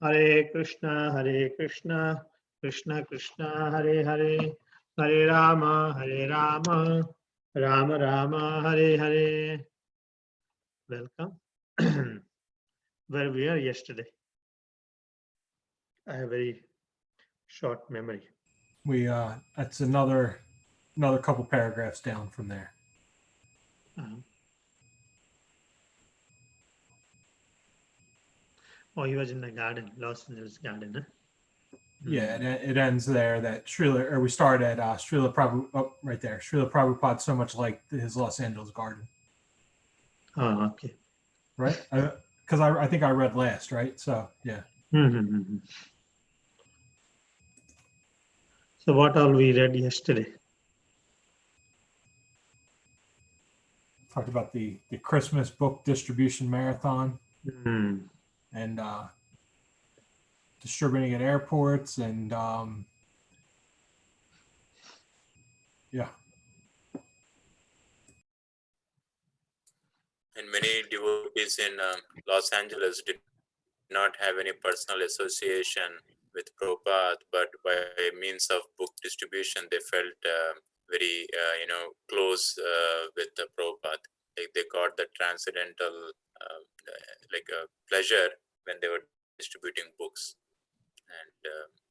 Hare Krishna, Krishna Krishna, Hare Hare, Hare Rama, Rama Rama, Hare Hare. Welcome. Where we are yesterday. I have very short memory. That's another couple paragraphs down from there. Oh, he was in the garden, Los Angeles garden, huh? Yeah, it ends there. That Srila, or we start at Srila Prabhupada. Oh, right there. Srila Prabhupada so much like his Los Angeles garden. Oh, okay. Right? Because I think I read last, right? So, yeah. So what all we read yesterday? Talked about the Christmas book distribution marathon. And distributing at airports and yeah. And many devotees in Los Angeles did not have any personal association with Prabhupada, but by means of book distribution, they felt very, close with the Prabhupada. Like they got the transcendental, pleasure when they were distributing books. And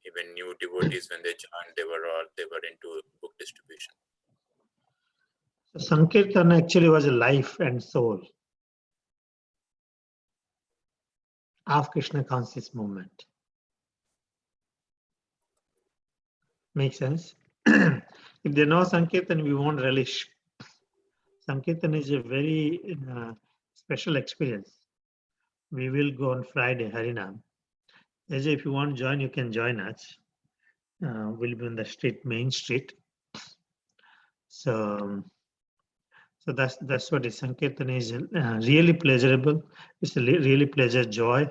even new devotees, when they joined, they were into book distribution. So Sankirtan actually was a life and soul of Krishna conscious movement. Makes sense? If there no Sankirtan, we won't relish. Sankirtan is a very special experience. We will go on Friday, Harinam. As if you want to join, you can join us. We'll be on the street, Main Street. So that's what is Sankirtan is. Really pleasurable. It's a really pleasure joy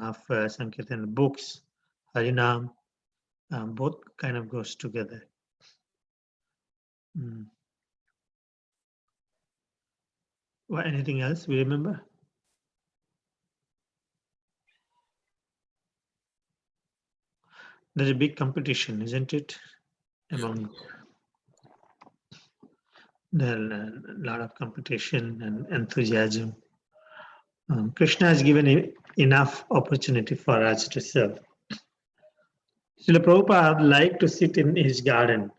of Sankirtan books, Harinam. Both kind of goes together. Well, anything else we remember? There's a big competition, isn't it? Among there are a lot of competition and enthusiasm. Krishna has given enough opportunity for us to serve. Srila Prabhupada liked to sit in his garden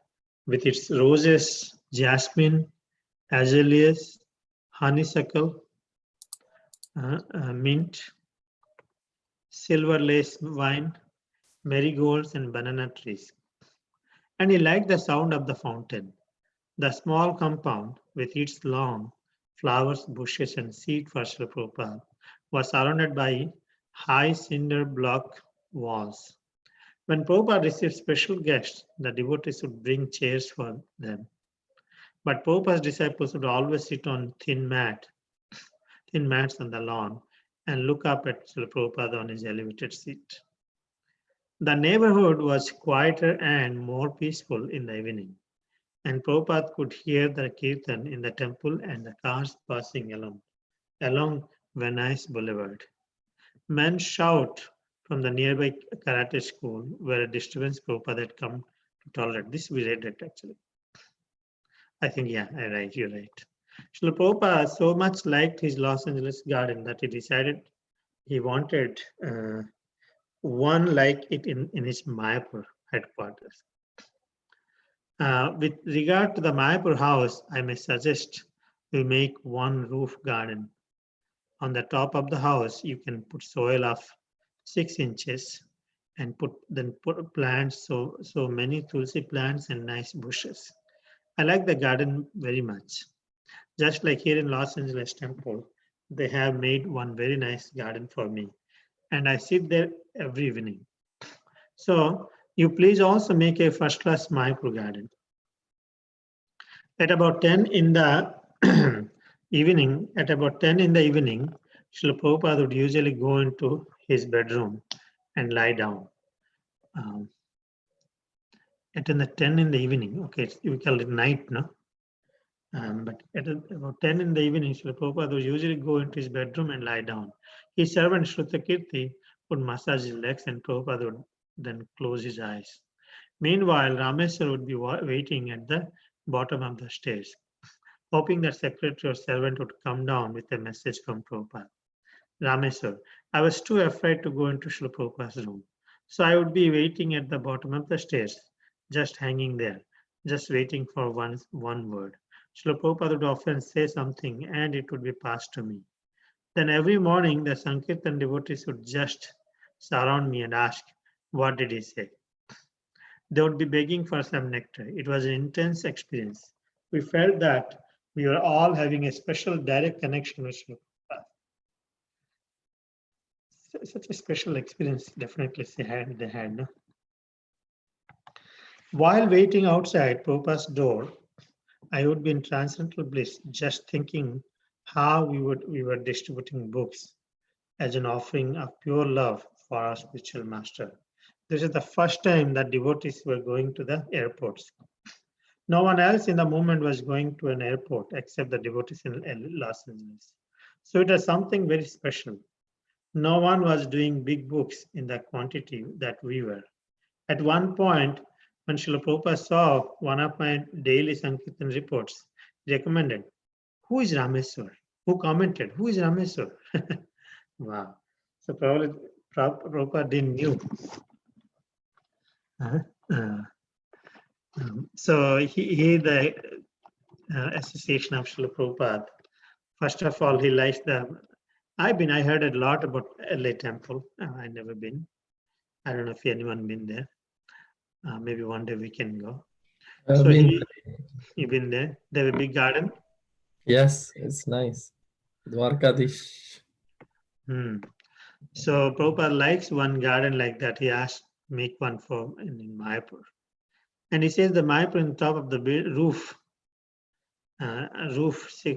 with its roses, jasmine, azaleas, honeysuckle, mint, silver lace vine, marigolds, and banana trees. And he liked the sound of the fountain. The small compound, with its lawn, flowers, bushes, and seat for Srila Prabhupada, was surrounded by high cinder block walls. When Prabhupada received special guests, the devotees would bring chairs for them. But Prabhupada's disciples would always sit on thin mats on the lawn and look up at Srila Prabhupada on his elevated seat. The neighborhood was quieter and more peaceful in the evening, and Prabhupada could hear the kirtan in the temple and the cars passing along Venice Boulevard. Men shout from the nearby karate school where a disturbance Prabhupada had come to tolerate. This we read it actually. I think, yeah, right, you're right. Srila Prabhupada so much liked his Los Angeles garden that he decided he wanted one like it in his Mayapur headquarters. With regard to the Mayapur house, I may suggest we make one roof garden. On the top of the house, you can put soil of 6 inches and put plants, so many tulsi plants and nice bushes. I like the garden very much. Just like here in Los Angeles Temple, they have made one very nice garden for me, and I sit there every evening. So you please also make a first-class Mayapur garden. At about 10 in the evening, Srila Prabhupada would usually go into his bedroom and lie down. At 10 in the evening, okay, we call it night, no? But at about 10 in the evening, Srila Prabhupada would usually go into his bedroom and lie down. His servant Shrutakirti would massage his legs and Prabhupada would then close his eyes. Meanwhile, Rameswar would be waiting at the bottom of the stairs, hoping that secretary or servant would come down with a message from Prabhupada. Rameswar, I was too afraid to go into Srila Prabhupada's room. So I would be waiting at the bottom of the stairs, just hanging there, just waiting for one word. Srila Prabhupada would often say something and it would be passed to me. Then every morning, the Sankirtan devotees would just surround me and ask, what did he say? They would be begging for some nectar. It was an intense experience. We felt that we were all having a special direct connection with Srila Prabhupada. Such a special experience, definitely they had. No? While waiting outside Prabhupada's door, I would be in transcendental bliss, just thinking how we were distributing books as an offering of pure love for our spiritual master. This is the first time that devotees were going to the airports. No one else in the movement was going to an airport except the devotees in Los Angeles. So it was something very special. No one was doing big books in the quantity that we were. At one point, when Srila Prabhupada saw one of my daily Sankirtan reports, he recommended, who is Rameswar? Who commented, who is Rameswar? Wow. So probably Prabhupada didn't knew. So he the association of Srila Prabhupada. First of all, he likes I heard a lot about LA Temple. I never been. I don't know if anyone been there. Maybe one day we can go. So you been there? They have a big garden. Yes, it's nice. Dwarkadish. So Prabhupada likes one garden like that. He asked, make one for in Mayapur. And he says the Mayapur on top of the roof,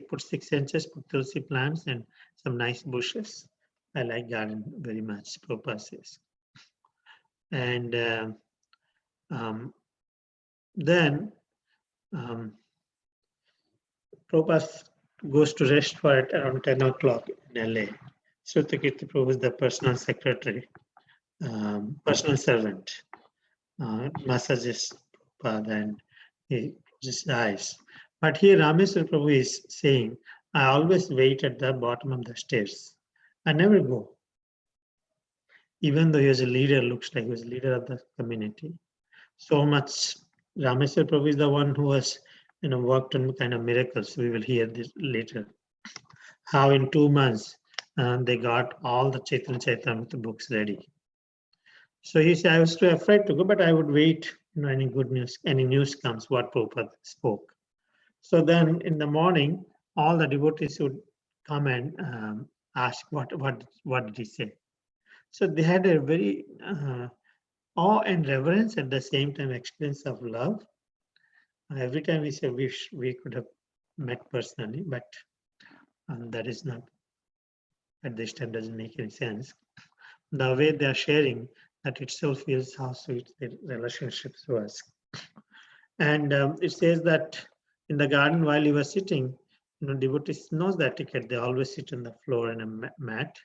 put 6 inches, put tulsi plants and some nice bushes. I like garden very much, Prabhupada says. And then Prabhupada goes to rest for it around 10 o'clock in LA. Srutakirti Prabhu is the personal secretary, personal servant, massages Prabhupada and he just dies. But here Rameswar Prabhu is saying, I always wait at the bottom of the stairs. I never go. Even though he was a leader, looks like he was a leader of the community. So much, Rameswar Prabhu is the one who has worked on kind of miracles. We will hear this later. How in 2 months, they got all the Chaitanya Charitamrita books ready. So he said, I was too afraid to go, but I would wait, any good news, any news comes, what Prabhupada spoke. So then in the morning, all the devotees would come and ask, what did he say? So they had a very awe and reverence at the same time, experience of love. Every time we say, wish we could have met personally, but that is not, at this time doesn't make any sense. The way they are sharing, that itself feels how sweet the relationships was. And it says that in the garden while he was sitting, devotees knows that etiquette. They always sit on the floor in a mat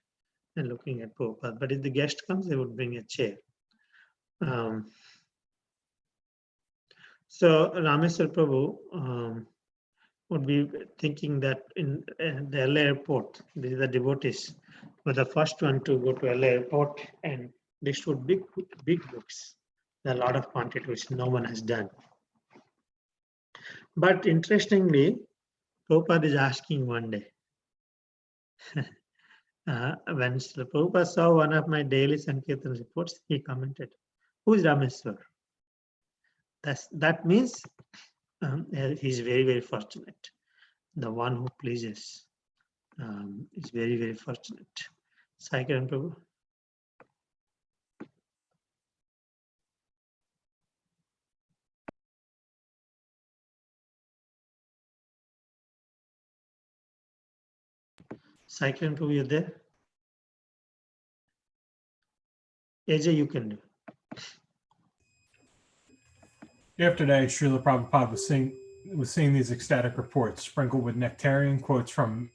and looking at Prabhupada. But if the guest comes, they would bring a chair. So Rameswar Prabhu would be thinking that in the LA airport, the devotees were the first one to go to LA airport and distribute big books. There are a lot of quantity which no one has done. But interestingly, Prabhupada is asking one day, when Prabhupada saw one of my daily Sankirtan reports, he commented, who is Rameswar? That means he's very, very fortunate. The one who pleases is very, very fortunate. Sai Kiran Prabhu. Sai Kiran Prabhu, you there? AJ, you can do. Yesterday, Srila Prabhupada was seeing these ecstatic reports sprinkled with nectarian quotes from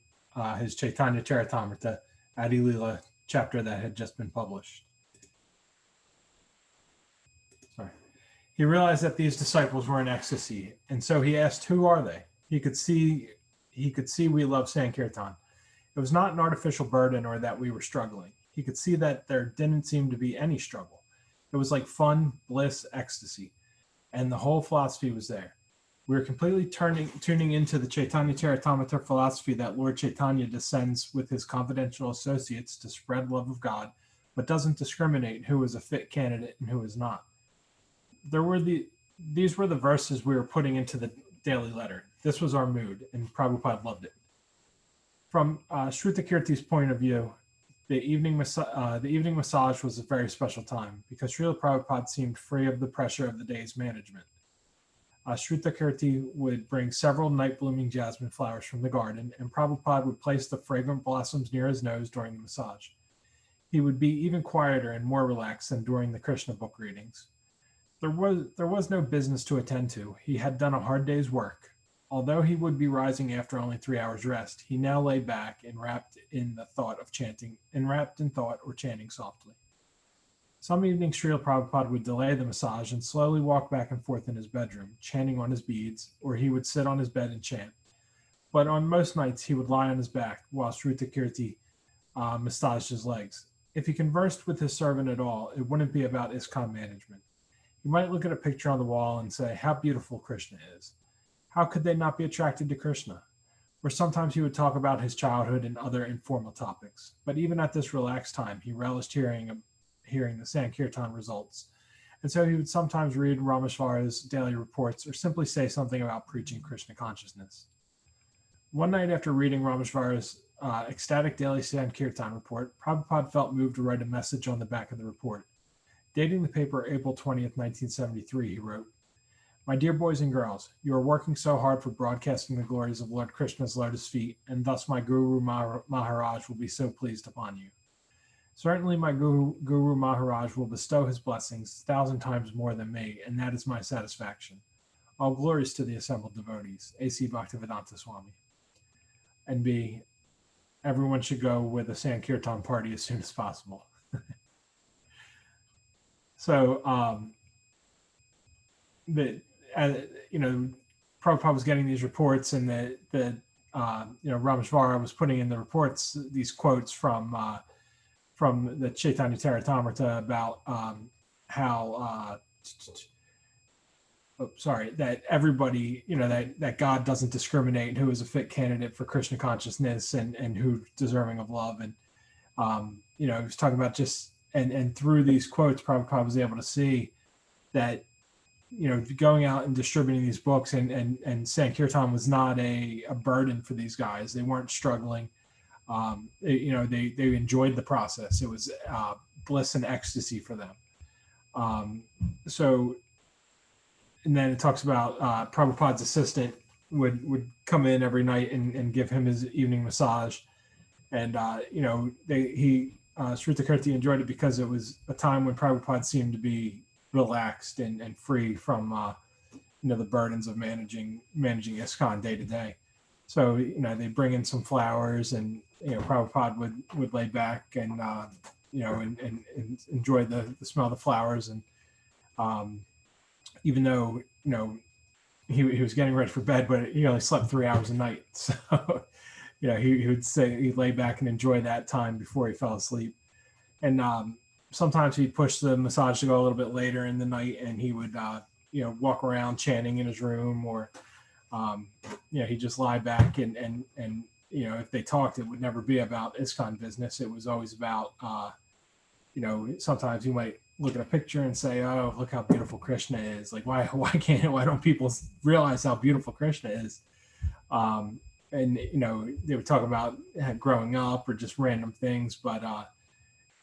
his Chaitanya Charitamrita Adi Lila chapter that had just been published. He realized that these disciples were in ecstasy, and so he asked, "Who are they?" He could see we love Sankirtan. It was not an artificial burden or that we were struggling. He could see that there didn't seem to be any struggle. It was like fun, bliss, ecstasy, and the whole philosophy was there. We were completely tuning into the Chaitanya Charitamrita philosophy that Lord Chaitanya descends with his confidential associates to spread love of God, but doesn't discriminate who is a fit candidate and who is not. These were the verses we were putting into the daily letter. This was our mood, and Prabhupada loved it. From Shrutakirti's point of view, the evening massage was a very special time because Srila Prabhupada seemed free of the pressure of the day's management. Shrutakirti would bring several night-blooming jasmine flowers from the garden, and Prabhupada would place the fragrant blossoms near his nose during the massage. He would be even quieter and more relaxed than during the Krishna book readings. There was no business to attend to. He had done a hard day's work. Although he would be rising after only 3 hours rest, he now lay back enwrapped in thought or chanting softly. Some evenings Srila Prabhupada would delay the massage and slowly walk back and forth in his bedroom, chanting on his beads, or he would sit on his bed and chant. But on most nights he would lie on his back while Shrutakirti massaged his legs. If he conversed with his servant at all, it wouldn't be about ISKCON management. He might look at a picture on the wall and say, "How beautiful Krishna is. How could they not be attracted to Krishna?" Or sometimes he would talk about his childhood and other informal topics. But even at this relaxed time, he relished hearing the Sankirtan results. And so he would sometimes read Rameshwara's daily reports or simply say something about preaching Krishna consciousness. One night after reading Rameshwara's ecstatic daily Sankirtan report, Prabhupada felt moved to write a message on the back of the report. Dating the paper April 20th, 1973, he wrote, "My dear boys and girls, you are working so hard for broadcasting the glories of Lord Krishna's lotus feet, and thus my Guru Maharaj will be so pleased upon you. Certainly my Guru Maharaj will bestow his blessings 1,000 times more than me, and that is my satisfaction. All glories to the assembled devotees, A.C. Bhaktivedanta Swami." And B, everyone should go with a Sankirtan party as soon as possible. So, Prabhupada was getting these reports, and Rameshwara was putting in the reports these quotes from the Chaitanya Charitamrita about that everybody, that God doesn't discriminate who is a fit candidate for Krishna consciousness and who's deserving of love. And, he was talking about and through these quotes, Prabhupada was able to see that, going out and distributing these books and Sankirtan was not a burden for these guys. They weren't struggling. They enjoyed the process. It was bliss and ecstasy for them. And then it talks about Prabhupada's assistant would come in every night and give him his evening massage. And, Shrutakirti enjoyed it because it was a time when Prabhupada seemed to be relaxed and free from, the burdens of managing ISKCON day to day. So, they bring in some flowers and, Prabhupada would lay back and, and enjoy the smell of the flowers. And even though, he was getting ready for bed, but he only slept 3 hours a night. So, he would say he'd lay back and enjoy that time before he fell asleep. And sometimes he'd push the massage to go a little bit later in the night, and he would, walk around chanting in his room, or, he'd just lie back and if they talked, it would never be about ISKCON business. It was always about, sometimes you might look at a picture and say, "Oh, look how beautiful Krishna is." Like, why don't people realize how beautiful Krishna is? And they would talk about growing up or just random things, but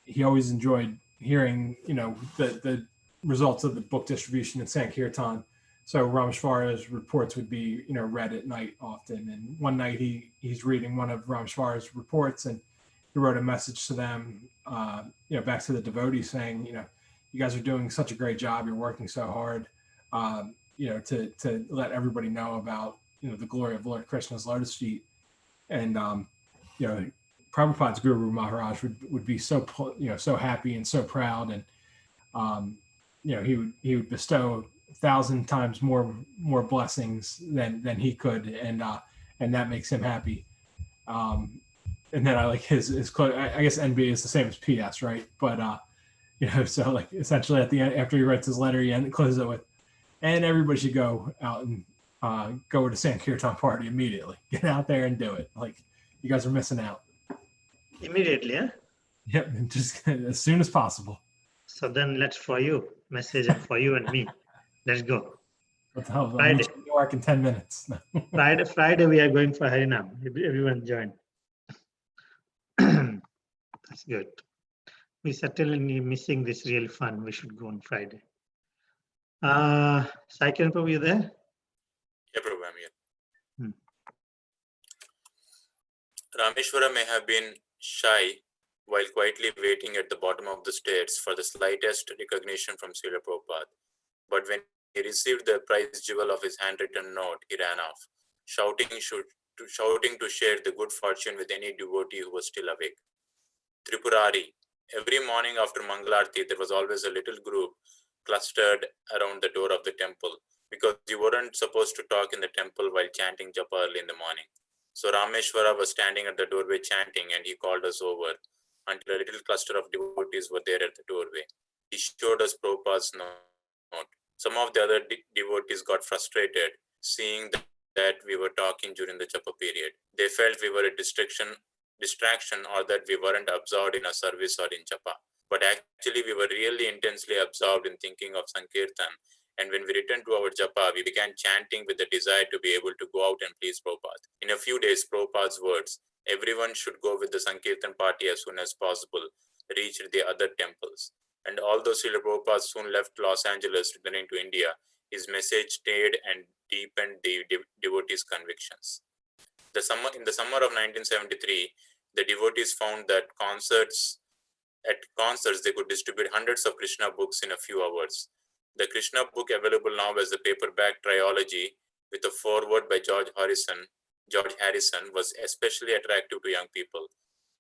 he always enjoyed hearing the results of the book distribution in Sankirtan. So Rameshwara's reports would be read at night often. And one night he's reading one of Rameshwara's reports, and he wrote a message to them, back to the devotees, saying, "You guys are doing such a great job. You're working so hard, to let everybody know about the glory of Lord Krishna's lotus feet." And Prabhupada's Guru Maharaj would be so happy and so proud, and he would bestow 1,000 times more blessings than he could, and that makes him happy. And then I like his close. I guess NB is the same as PS, right? But so like essentially at the end, after he writes his letter, he closes it with, and everybody should go out and go to Sankirtan party immediately. Get out there and do it. Like, you guys are missing out. Immediately, huh? Yep, just as soon as possible. So then let's for you message and for you and me. Let's go. What the hell? I'll Friday. meet you in New York in 10 minutes. Friday we are going for Harinam. Everyone join. That's good. We certainly missing this real fun. We should go on Friday. Saikiran Prabhu, you there? Yeah, Prabhu, I'm here. Hmm. Rameshwara may have been shy while quietly waiting at the bottom of the stairs for the slightest recognition from Srila Prabhupada. But when he received the prize jewel of his handwritten note, he ran off, shouting to share the good fortune with any devotee who was still awake. Tripurari. Every morning after Mangalarti, there was always a little group clustered around the door of the temple, because you weren't supposed to talk in the temple while chanting japa early in the morning. So Rameshwara was standing at the doorway chanting, and he called us over until a little cluster of devotees were there at the doorway. He showed us Prabhupada's note. Some of the other devotees got frustrated seeing that we were talking during the japa period. They felt we were a distraction, or that we weren't absorbed in a service or in japa. But actually, we were really intensely absorbed in thinking of Sankirtan. And when we returned to our japa, we began chanting with the desire to be able to go out and please Prabhupada. In a few days, Prabhupada's words, everyone should go with the Sankirtan party as soon as possible, reached the other temples. And although Srila Prabhupada soon left Los Angeles, returning to India, his message stayed and deepened the devotees' convictions. In the summer of 1973, the devotees found that at concerts they could distribute hundreds of Krishna books in a few hours. The Krishna book, available now as a paperback trilogy with a foreword by George Harrison, was especially attractive to young people.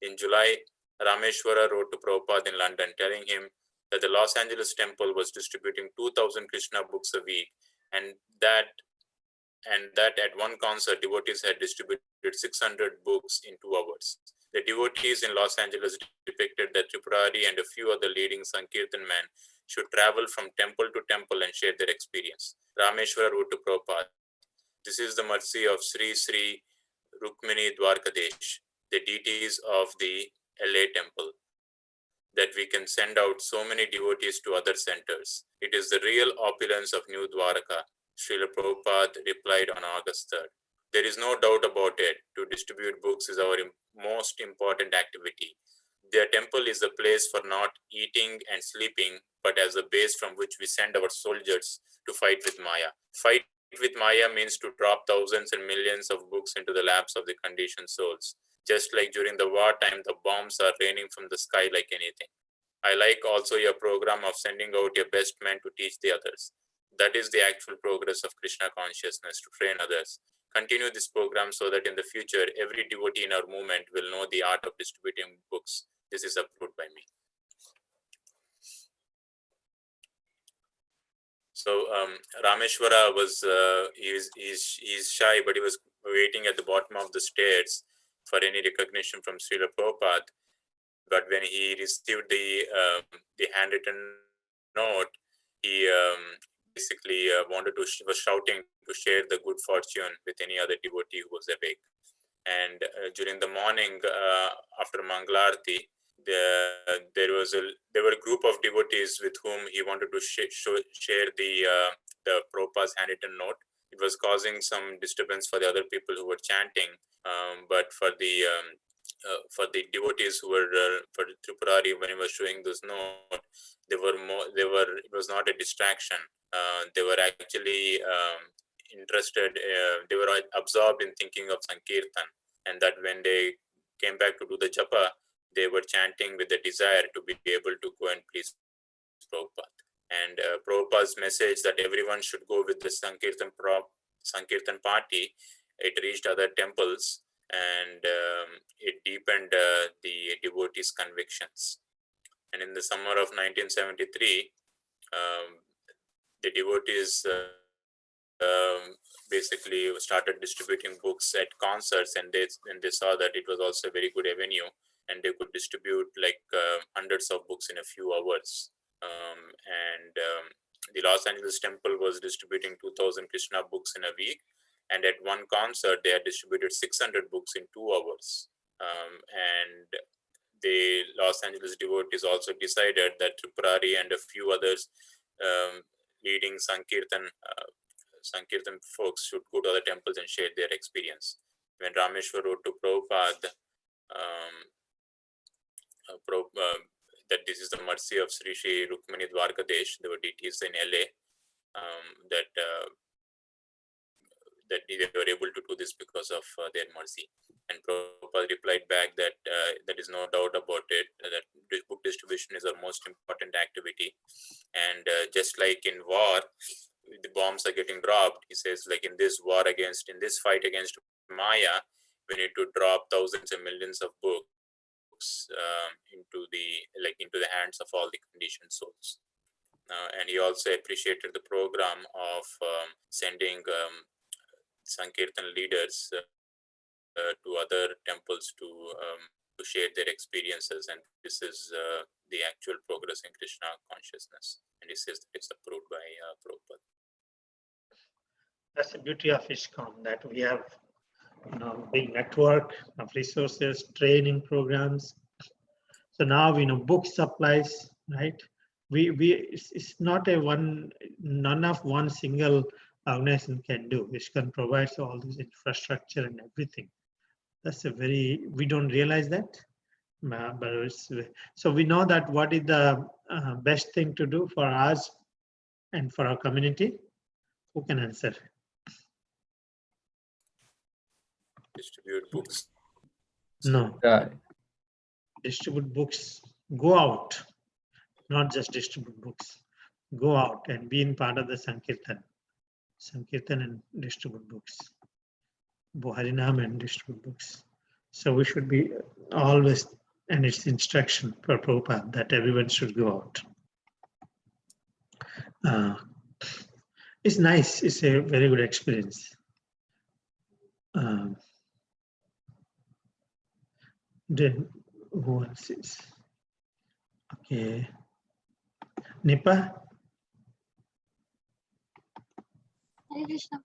In July, Rameshwara wrote to Prabhupada in London, telling him that the Los Angeles temple was distributing 2,000 Krishna books a week, and that at one concert, devotees had distributed 600 books in 2 hours. The devotees in Los Angeles depicted that Tripurari and a few other leading Sankirtan men should travel from temple to temple and share their experience. Rameshwara wrote to Prabhupada, "This is the mercy of Sri Sri Rukmini Dwarkadesh, the deities of the LA temple, that we can send out so many devotees to other centers. It is the real opulence of New Dwaraka," Srila Prabhupada replied on August 3rd. "There is no doubt about it. To distribute books is our most important activity. The temple is a place for not eating and sleeping, but as a base from which we send our soldiers to fight with Maya. Fight with Maya means to drop thousands and millions of books into the laps of the conditioned souls. Just like during the wartime, the bombs are raining from the sky like anything. I like also your program of sending out your best men to teach the others. That is the actual progress of Krishna consciousness, to train others. Continue this program so that in the future, every devotee in our movement will know the art of distributing books. This is approved by me." So Rameshwara was he's shy, but he was waiting at the bottom of the stairs for any recognition from Srila Prabhupada. But when he received the handwritten note, he basically was shouting to share the good fortune with any other devotee who was awake. And during the morning after Mangalarti, there were a group of devotees with whom he wanted to share the Prabhupada's handwritten note. It was causing some disturbance for the other people who were chanting, but for the devotees who were for Tripurari, when he was showing this note, it was not a distraction. They were actually interested. They were absorbed in thinking of Sankirtan, and that when they came back to do the japa, they were chanting with the desire to be able to go and please Prabhupada. And Prabhupada's message that everyone should go with the Sankirtan party, it reached other temples, and it deepened the devotees' convictions. And in the summer of 1973, the devotees basically started distributing books at concerts, and they saw that it was also a very good avenue, and they could distribute like hundreds of books in a few hours. The Los Angeles temple was distributing 2,000 Krishna books in a week, and at one concert they had distributed 600 books in 2 hours. And the Los Angeles devotees also decided that Tripurari and a few others leading Sankirtan folks should go to other temples and share their experience. When Rameshwar wrote to Prabhupada that this is the mercy of Sri Sri Rukmani Dwarkadesh, there were deities in LA, that they were able to do this because of their mercy. And Prabhupada replied back that there is no doubt about it, that book distribution is our most important activity. And just like in war, the bombs are getting dropped, he says, like in this fight against Maya, we need to drop thousands and millions of books into the hands of all the conditioned souls. And he also appreciated the program of sending Sankirtan leaders to other temples to share their experiences, and this is the actual progress in Krishna consciousness. And he says that it's approved by Prabhupada. That's the beauty of ISKCON, that we have big network of resources, training programs. So now book supplies, right? It's not none of one single organization can do. ISKCON provides all this infrastructure and everything. That's we don't realize that. So we know that what is the best thing to do for us and for our community. Who can answer? Distribute books. No. Yeah. Distribute books. Go out. Not just distribute books. Go out and be in part of the Sankirtan. Sankirtan and distribute books. Harinam and distribute books. So we should be always, and it's instruction for Prabhupada that everyone should go out. It's nice. It's a very good experience. Then who else is? Okay. Nipa? Hare Krishna.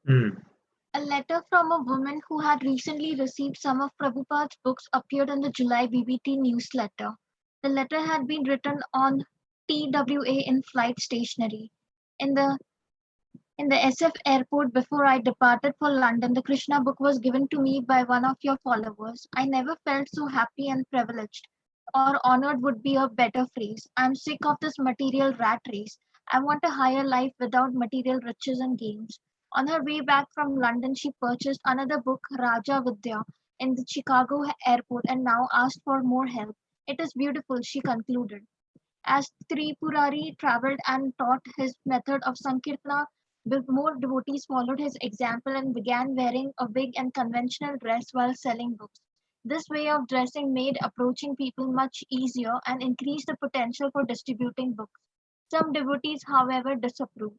Hmm. A letter from a woman who had recently received some of Prabhupada's books appeared in the July BBT newsletter. The letter had been written on TWA in flight stationery. In the SF airport before I departed for London, the Krishna book was given to me by one of your followers. I never felt so happy and privileged, or honored would be a better phrase. I'm sick of this material rat race. I want a higher life without material riches and gains. On her way back from London, she purchased another book, Raja Vidya, in the Chicago airport and now asked for more help. It is beautiful, she concluded. As Tripurari traveled and taught his method of Sankirtana, more devotees followed his example and began wearing a big and conventional dress while selling books. This way of dressing made approaching people much easier and increased the potential for distributing books. Some devotees, however, disapproved.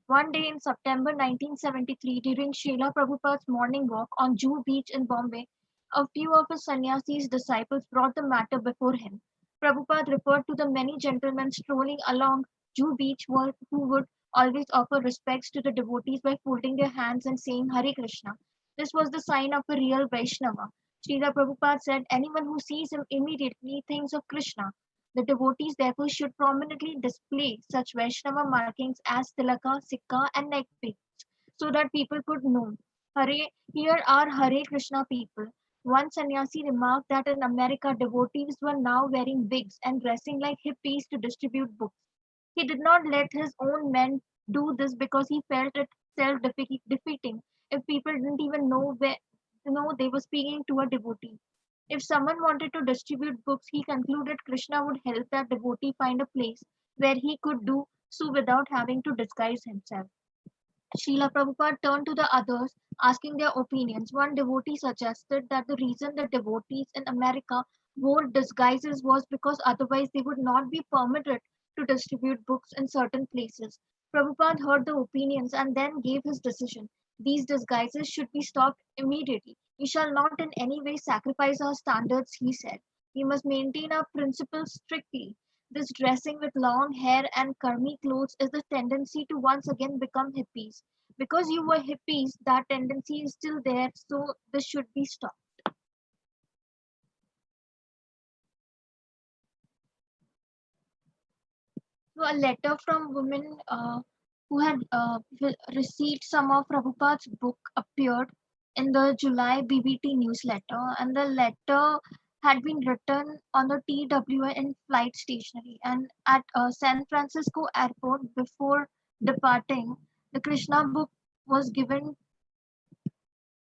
One day in September 1973, during Srila Prabhupada's morning walk on Juhu Beach in Bombay, a few of his sannyasi's disciples brought the matter before him. Prabhupada referred to the many gentlemen strolling along Juhu Beach who would always offer respects to the devotees by folding their hands and saying Hare Krishna. This was the sign of a real Vaishnava. Srila Prabhupada said anyone who sees him immediately thinks of Krishna. The devotees therefore should prominently display such Vaishnava markings as tilaka, sikka, and neck beads, so that people could know. Here are Hare Krishna people. One sannyasi remarked that in America, devotees were now wearing wigs and dressing like hippies to distribute books. He did not let his own men do this because he felt it self-defeating if people didn't even know they were speaking to a devotee. If someone wanted to distribute books, he concluded Krishna would help that devotee find a place where he could do so without having to disguise himself. Srila Prabhupada turned to the others, asking their opinions. One devotee suggested that the reason the devotees in America wore disguises was because otherwise they would not be permitted to distribute books in certain places. Prabhupada heard the opinions and then gave his decision. These disguises should be stopped immediately. We shall not in any way sacrifice our standards, he said. We must maintain our principles strictly. This dressing with long hair and karmi clothes is the tendency to once again become hippies. Because you were hippies, that tendency is still there, so this should be stopped. So a letter from women who had received some of Prabhupada's book appeared in the July BBT newsletter, and the letter had been written on the TWA in flight stationery. And at San Francisco airport, before departing, the Krishna book was given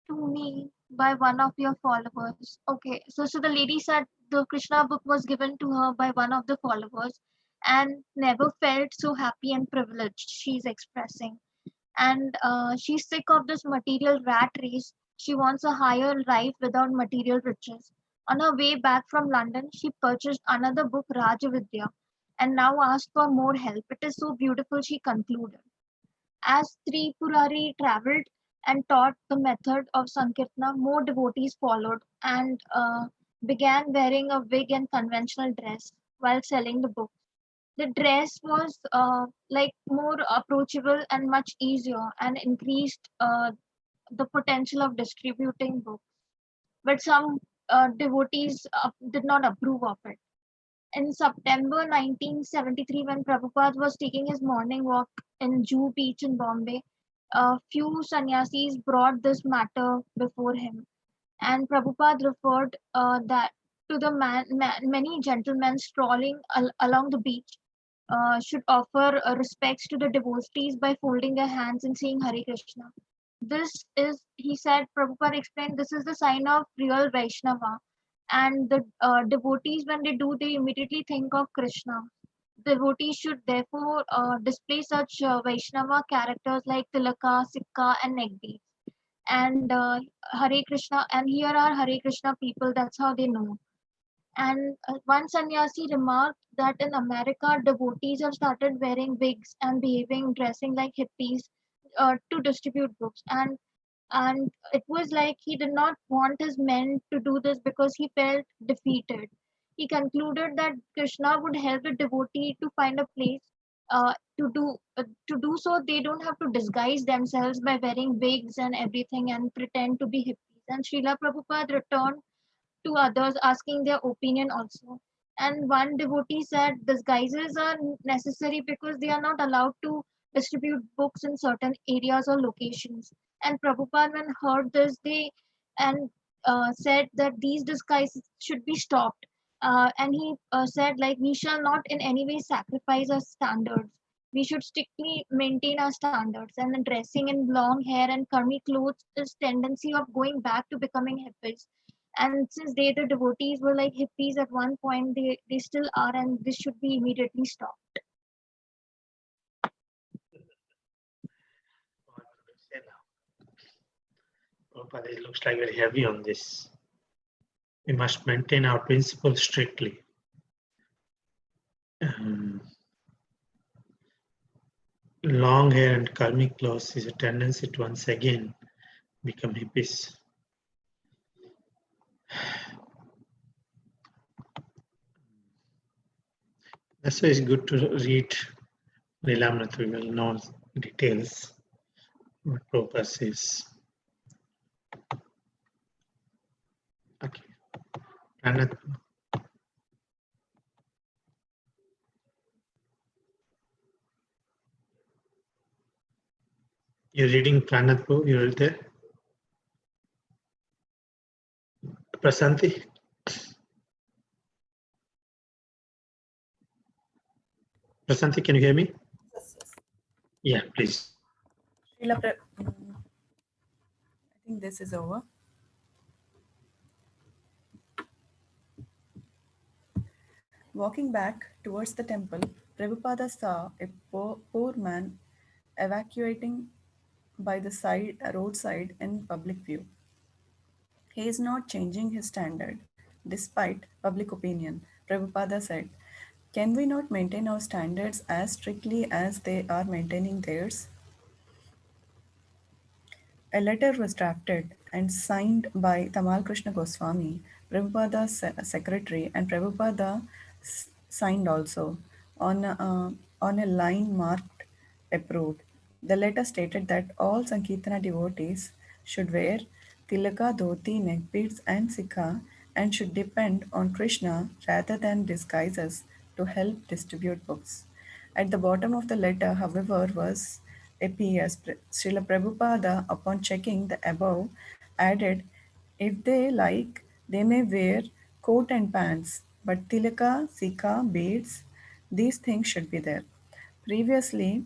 to me by one of your followers. Okay, so the lady said the Krishna book was given to her by one of the followers and never felt so happy and privileged, she's expressing. And she's sick of this material rat race. She wants a higher life without material riches. On her way back from London, she purchased another book, Rajavidya, and now asked for more help. It is so beautiful, she concluded. As Tripurari traveled and taught the method of Sankirtana, more devotees followed and began wearing a wig and conventional dress while selling the book. The dress was like more approachable and much easier and increased the potential of distributing books. But some devotees did not approve of it. In September 1973, when Prabhupada was taking his morning walk in Juhu Beach in Bombay, a few sannyasis brought this matter before him, and Prabhupada referred that to the many gentlemen strolling along the beach should offer respects to the devotees by folding their hands and saying Hare Krishna. This is, he said, Prabhupada explained, this is the sign of real Vaishnava. And the devotees, when they do, they immediately think of Krishna. Devotees should therefore display such Vaishnava characters like Tilaka, Sikka, and Negdi. And Hare Krishna, and here are Hare Krishna people, that's how they know. And one sannyasi remarked that in America, devotees have started wearing wigs and dressing like hippies to distribute books. And it was like he did not want his men to do this because he felt defeated. He concluded that Krishna would help the devotee to find a place to do so. They don't have to disguise themselves by wearing wigs and everything and pretend to be hippies. And Srila Prabhupada returned to others asking their opinion also. And one devotee said disguises are necessary because they are not allowed to distribute books in certain areas or locations. And Prabhupada, when heard this, they and said that these disguises should be stopped. And he said, like, we shall not in any way sacrifice our standards. We should strictly maintain our standards. And the dressing in long hair and karmi clothes is tendency of going back to becoming hippies. And since the devotees were like hippies at one point, they still are, and this should be immediately stopped. What do we say now? Prabhupada, it looks like very heavy on this. We must maintain our principles strictly. Long hair and karmic clothes is a tendency to once again become hippies. That's why it's good to read Lilamrita. We will know details what Prabhupada says. Okay. Pranath. You're reading Pranath, you're there? Prasanthi? Prasanthi, can you hear me? Yes, yes. Yeah, please. I think this is over. Walking back towards the temple, Prabhupada saw a poor man evacuating by the roadside in public view. He is not changing his standard, despite public opinion, Prabhupada said. Can we not maintain our standards as strictly as they are maintaining theirs? A letter was drafted and signed by Tamal Krishna Goswami, Prabhupada's secretary, and Prabhupada signed also on a line marked approved. The letter stated that all Sankirtana devotees should wear tilaka, dhoti, neck beads, and sikha and should depend on Krishna rather than disguises to help distribute books. At the bottom of the letter, however, was a PS. Srila Prabhupada, upon checking the above, added, if they like, they may wear coat and pants, but tilaka, sika, beads, these things should be there. Previously,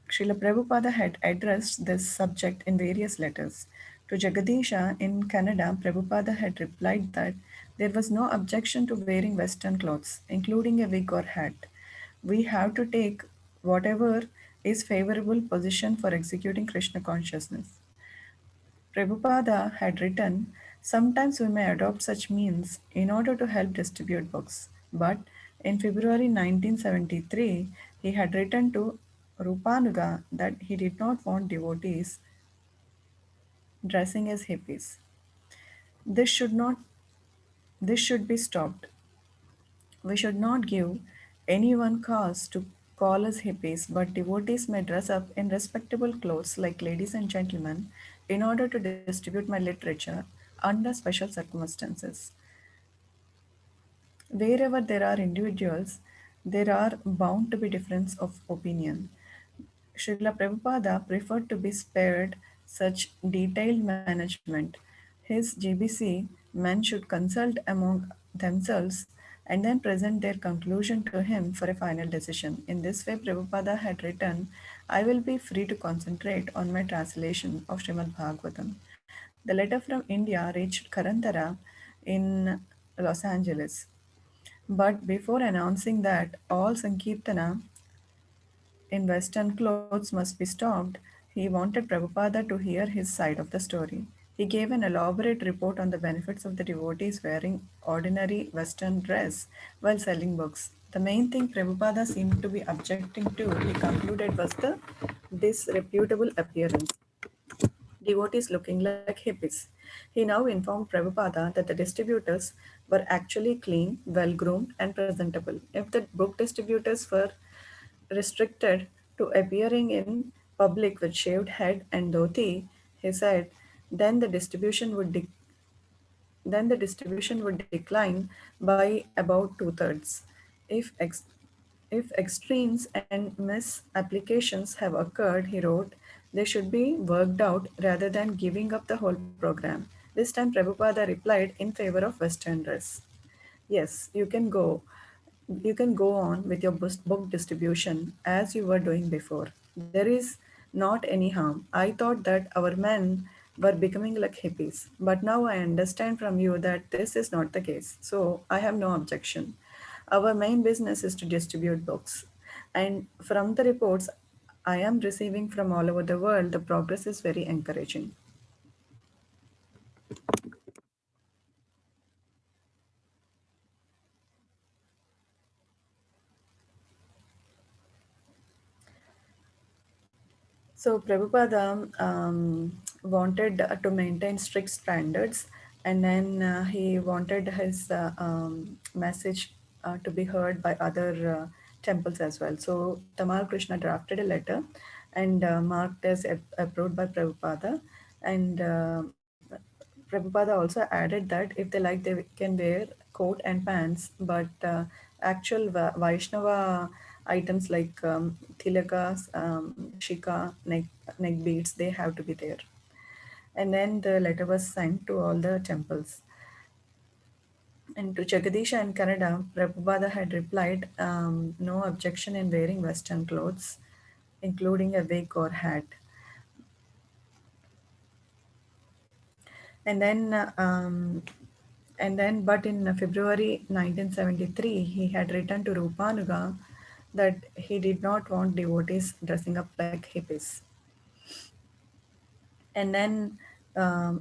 Srila Prabhupada had addressed this subject in various letters. To Jagadisha in Canada, Prabhupada had replied that there was no objection to wearing Western clothes, including a wig or hat. We have to take whatever is favorable position for executing Krishna consciousness. Prabhupada had written, sometimes we may adopt such means in order to help distribute books. But in February 1973, he had written to Rupanuga that he did not want devotees dressing as hippies. This should not this should be stopped. We should not give anyone cause to call us hippies, but devotees may dress up in respectable clothes like ladies and gentlemen in order to distribute my literature under special circumstances. Wherever there are individuals, there are bound to be difference of opinion. Srila Prabhupada preferred to be spared such detailed management. His GBC men should consult among themselves and then present their conclusion to him for a final decision. In this way, Prabhupada had written, I will be free to concentrate on my translation of Srimad Bhagavatam. The letter from India reached Karantara in Los Angeles. But before announcing that all Sankirtana in Western clothes must be stopped, he wanted Prabhupada to hear his side of the story. He gave an elaborate report on the benefits of the devotees wearing ordinary Western dress while selling books. The main thing Prabhupada seemed to be objecting to, he concluded, was the disreputable appearance. Devotees looking like hippies. He now informed Prabhupada that the distributors were actually clean, well groomed, and presentable. If the book distributors were restricted to appearing in public with shaved head and dhoti, he said, then the distribution would decline by about two-thirds. If if extremes and misapplications have occurred, he wrote, they should be worked out rather than giving up the whole program. This time Prabhupada replied in favor of Western dress. Yes, you can go on with your book distribution as you were doing before. There is not any harm. I thought that our men were becoming like hippies, but now I understand from you that this is not the case. So I have no objection. Our main business is to distribute books. And from the reports I am receiving from all over the world, the progress is very encouraging. So Prabhupada wanted to maintain strict standards, and then he wanted his message to be heard by other temples as well. So Tamal Krishna drafted a letter and marked as approved by Prabhupada, and Prabhupada also added that if they like, they can wear coat and pants, but actual Vaishnava items like tilakas, shika, neck beads, they have to be there. And then the letter was sent to all the temples. And to Jagadisha in Canada, Prabhupada had replied, no objection in wearing Western clothes, including a wig or hat. And then, but in February 1973, he had written to Rupanuga that he did not want devotees dressing up like hippies. And then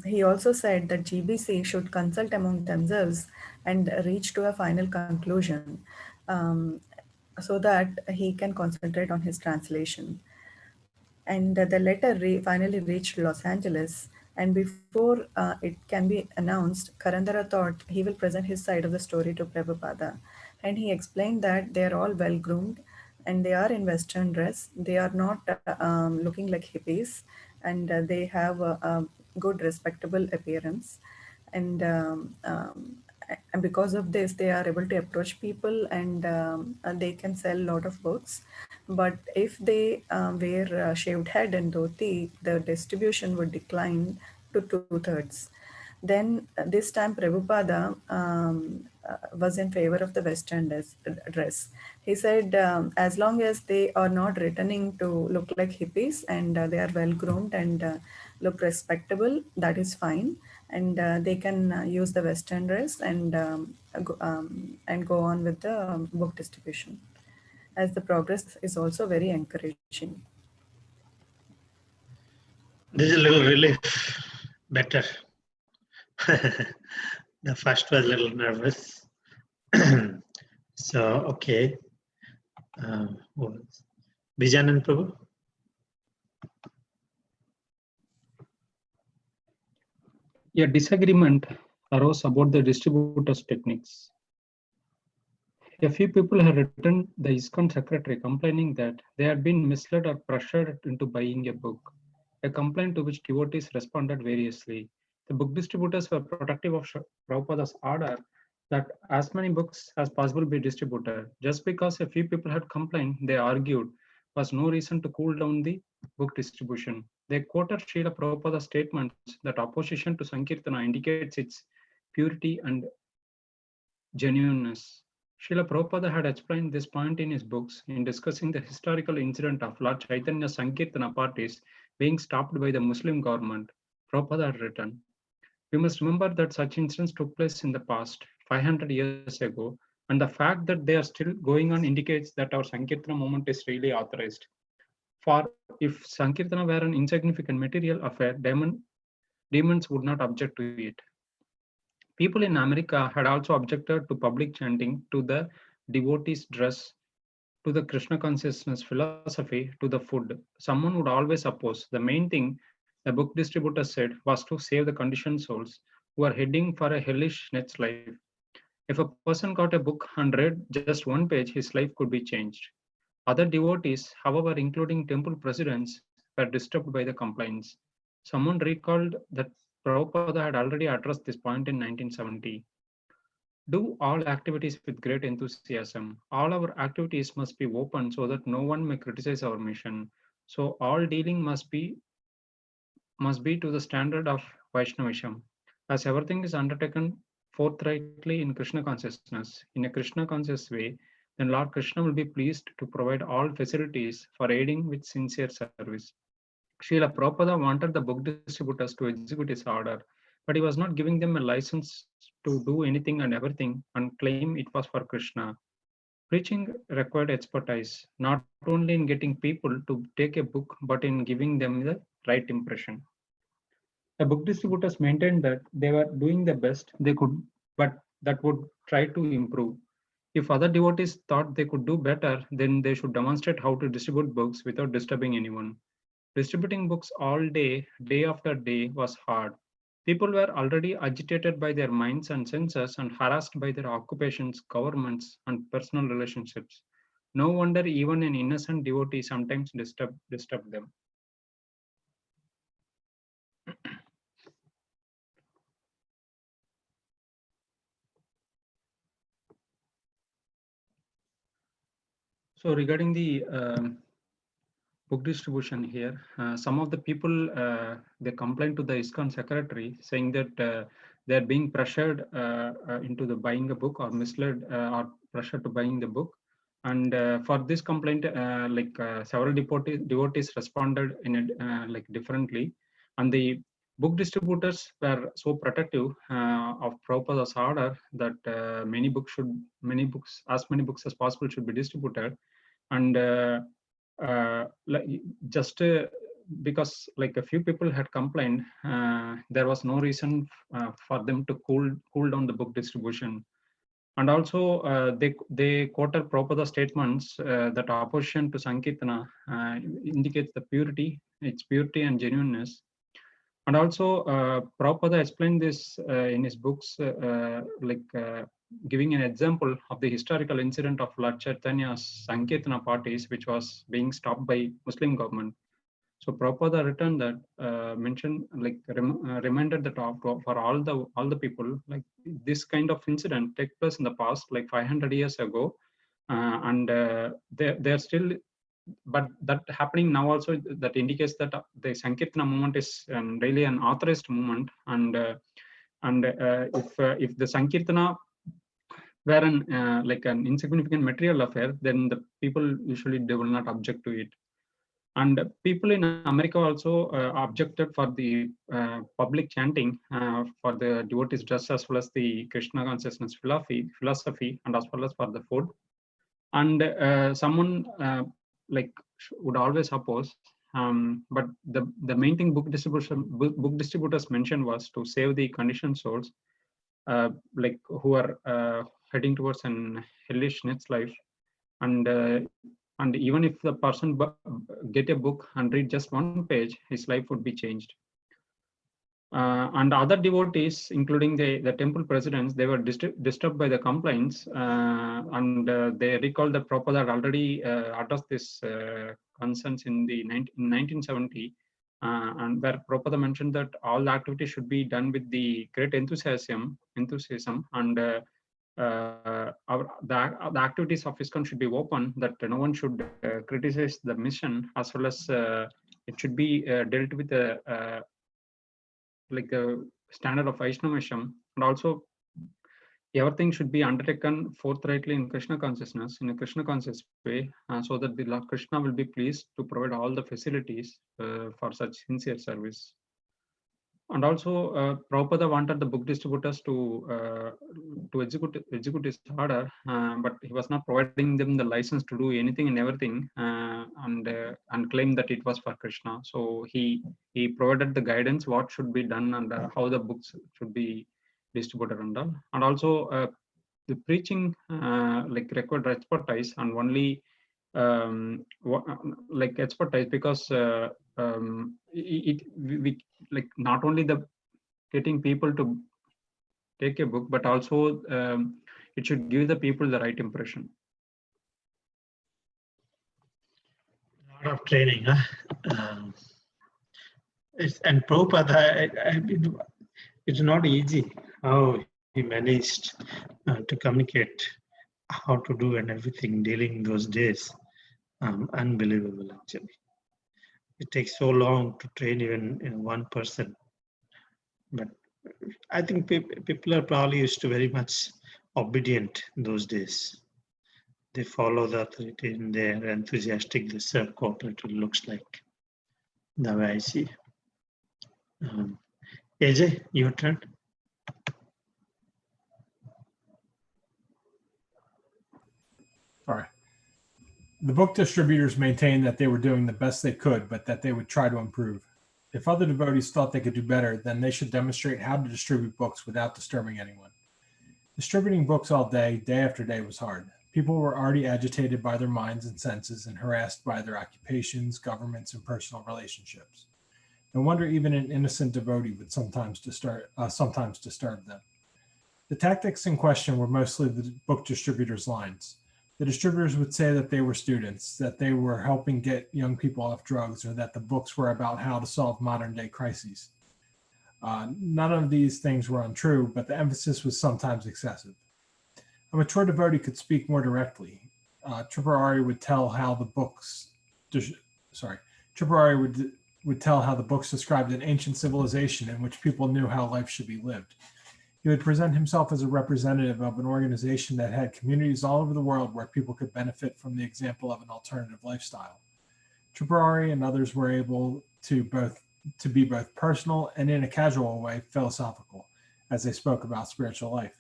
he also said that GBC should consult among themselves and reach to a final conclusion. um, so that he can concentrate on his translation. And the letter finally reached Los Angeles. And before it can be announced, Karandara thought he will present his side of the story to Prabhupada. And he explained that they are all well groomed and they are in Western dress. They are not looking like hippies, and they have a good, respectable appearance. And and because of this they are able to approach people, and they can sell a lot of books. But if they wear shaved head and dhoti, the distribution would decline to two-thirds. Then this time Prabhupada was in favor of the Western dress. He said, as long as they are not returning to look like hippies, and they are well groomed and look respectable, that is fine. And they can use the Western dress and go on with the book distribution, as the progress is also very encouraging. This is a little relief. Better. The first was a little nervous. So, okay. Bijanan Prabhu? A disagreement arose about the distributors' techniques. A few people had written the ISKCON secretary complaining that they had been misled or pressured into buying a book, a complaint to which devotees responded variously. The book distributors were protective of Prabhupada's order that as many books as possible be distributed. Just because a few people had complained, they argued, was no reason to cool down the book distribution. They quoted Srila Prabhupada's statements that opposition to Sankirtana indicates its purity and genuineness. Srila Prabhupada had explained this point in his books in discussing the historical incident of Lord Chaitanya's Sankirtana parties being stopped by the Muslim government. Prabhupada had written, "We must remember that such incidents took place in the past, 500 years ago, and the fact that they are still going on indicates that our Sankirtana movement is really authorized. For if Sankirtana were an insignificant material affair, demons would not object to it." People in America had also objected to public chanting, to the devotees' dress, to the Krishna consciousness philosophy, to the food. Someone would always oppose. The main thing the book distributor said was to save the conditioned souls who are heading for a hellish next life. If a person got a book and read just one page, his life could be changed. Other devotees, however, including temple presidents, were disturbed by the complaints. Someone recalled that Prabhupada had already addressed this point in 1970. Do all activities with great enthusiasm. All our activities must be open so that no one may criticize our mission. So all dealing must be to the standard of Vaishnavism. As everything is undertaken forthrightly in Krishna consciousness, in a Krishna conscious way, then Lord Krishna will be pleased to provide all facilities for aiding with sincere service. Srila Prabhupada wanted the book distributors to execute his order, but he was not giving them a license to do anything and everything and claim it was for Krishna. Preaching required expertise, not only in getting people to take a book, but in giving them the right impression. The book distributors maintained that they were doing the best they could, but that would try to improve. If other devotees thought they could do better, then they should demonstrate how to distribute books without disturbing anyone. Distributing books all day, day after day, was hard. People were already agitated by their minds and senses and harassed by their occupations, governments, and personal relationships. No wonder even an innocent devotee sometimes disturbed them. So regarding the book distribution here, some of the people they complained to the ISKCON secretary saying that they are being pressured into the buying a book or misled or pressured to buying the book. And for this complaint, several devotees responded in it like differently, and the book distributors were so protective of Prabhupada's order that many books, as many books as possible should be distributed. And like just because like a few people had complained, there was no reason for them to cool down the book distribution. And also they quoted Prabhupada statements that opposition to Sankirtana indicates the purity, its purity and genuineness. And also Prabhupada explained this in his books, giving an example of the historical incident of Lord Chaitanya's Sankirtana parties, which was being stopped by Muslim government. So Prabhupada written that reminded that for all the people, like this kind of incident take place in the past, like 500 years ago, and they're still, but that happening now also, that indicates that the Sankirtana movement is really an authorized movement, and if the Sankirtana were an insignificant material affair, then the people usually they will not object to it. And people in America also objected for the public chanting for the devotees dress, as well as the Krishna consciousness philosophy, and as well as for the food. And someone would always oppose. But the main thing book distributors mentioned was to save the conditioned souls, who are heading towards an hellish next life. And even if the person get a book and read just one page, his life would be changed. And other devotees, including the temple presidents, they were disturbed by the complaints, and they recalled that Prabhupada had already addressed this concerns in 1970, and where Prabhupada mentioned that all the activities should be done with the great enthusiasm, and the activities of ISKCON should be open, that no one should criticize the mission, as well as it should be dealt with a standard of Vaishnavism, and also everything should be undertaken forthrightly in Krishna consciousness, in a Krishna conscious way, so that the Lord Krishna will be pleased to provide all the facilities for such sincere service. And also Prabhupada wanted the book distributors to execute his order, but he was not providing them the license to do anything and everything, and claim that it was for Krishna. So he provided the guidance what should be done, and how the books should be distributed and all. And also the preaching required expertise, and only expertise, because we not only the getting people to take a book, but also it should give the people the right impression. A lot of training, huh? And Prabhupada, it's not easy how he managed to communicate, how to do and everything during those days. Unbelievable, actually. It takes so long to train even in one person. But I think people are probably used to very much obedient in those days. They follow the authority and they're enthusiastic, they serve cooperative, looks like the way I see. AJ, your turn. Sorry. The book distributors maintained that they were doing the best they could, but that they would try to improve. If other devotees thought they could do better, then they should demonstrate how to distribute books without disturbing anyone. Distributing books all day, day after day, was hard. People were already agitated by their minds and senses and harassed by their occupations, governments, and personal relationships. No wonder even an innocent devotee would sometimes disturb them. The tactics in question were mostly the book distributors' lines. The distributors would say that they were students, that they were helping get young people off drugs, or that the books were about how to solve modern-day crises. None of these things were untrue, but the emphasis was sometimes excessive. A mature devotee could speak more directly. Tripurari would tell how the books described an ancient civilization in which people knew how life should be lived. He would present himself as a representative of an organization that had communities all over the world where people could benefit from the example of an alternative lifestyle. Tripurari and others were able to be both personal and, in a casual way, philosophical, as they spoke about spiritual life.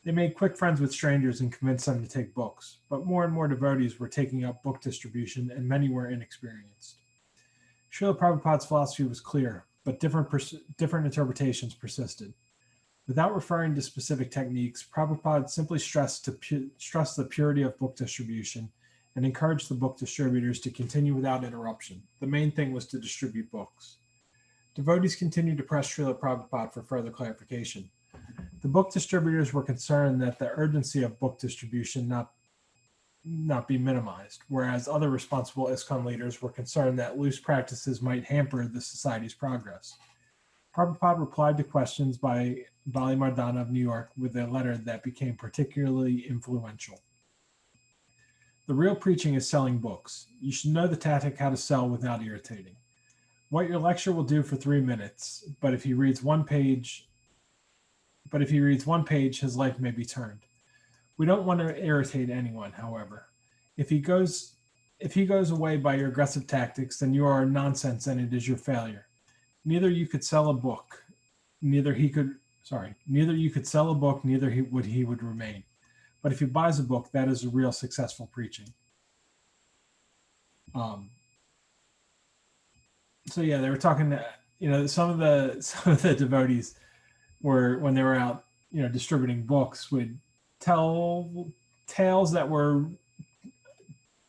They made quick friends with strangers and convinced them to take books, but more and more devotees were taking up book distribution, and many were inexperienced. Srila Prabhupada's philosophy was clear, but different interpretations persisted. Without referring to specific techniques, Prabhupada simply stressed the purity of book distribution and encouraged the book distributors to continue without interruption. The main thing was to distribute books. Devotees continued to press Srila Prabhupada for further clarification. The book distributors were concerned that the urgency of book distribution not be minimized, whereas other responsible ISKCON leaders were concerned that loose practices might hamper the society's progress. Prabhupada replied to questions by Lilamrita of New York with a letter that became particularly influential. The real preaching is selling books. You should know the tactic how to sell without irritating. What your lecture will do for 3 minutes, but if he reads one page, his life may be turned. We don't want to irritate anyone, however. If he goes away by your aggressive tactics, then you are nonsense and it is your failure. Neither you could sell a book, neither he could sell a book, neither he would remain. But if he buys a book, that is a real successful preaching. So yeah, they were talking to, some of the devotees were, when they were out, distributing books, would tell tales that were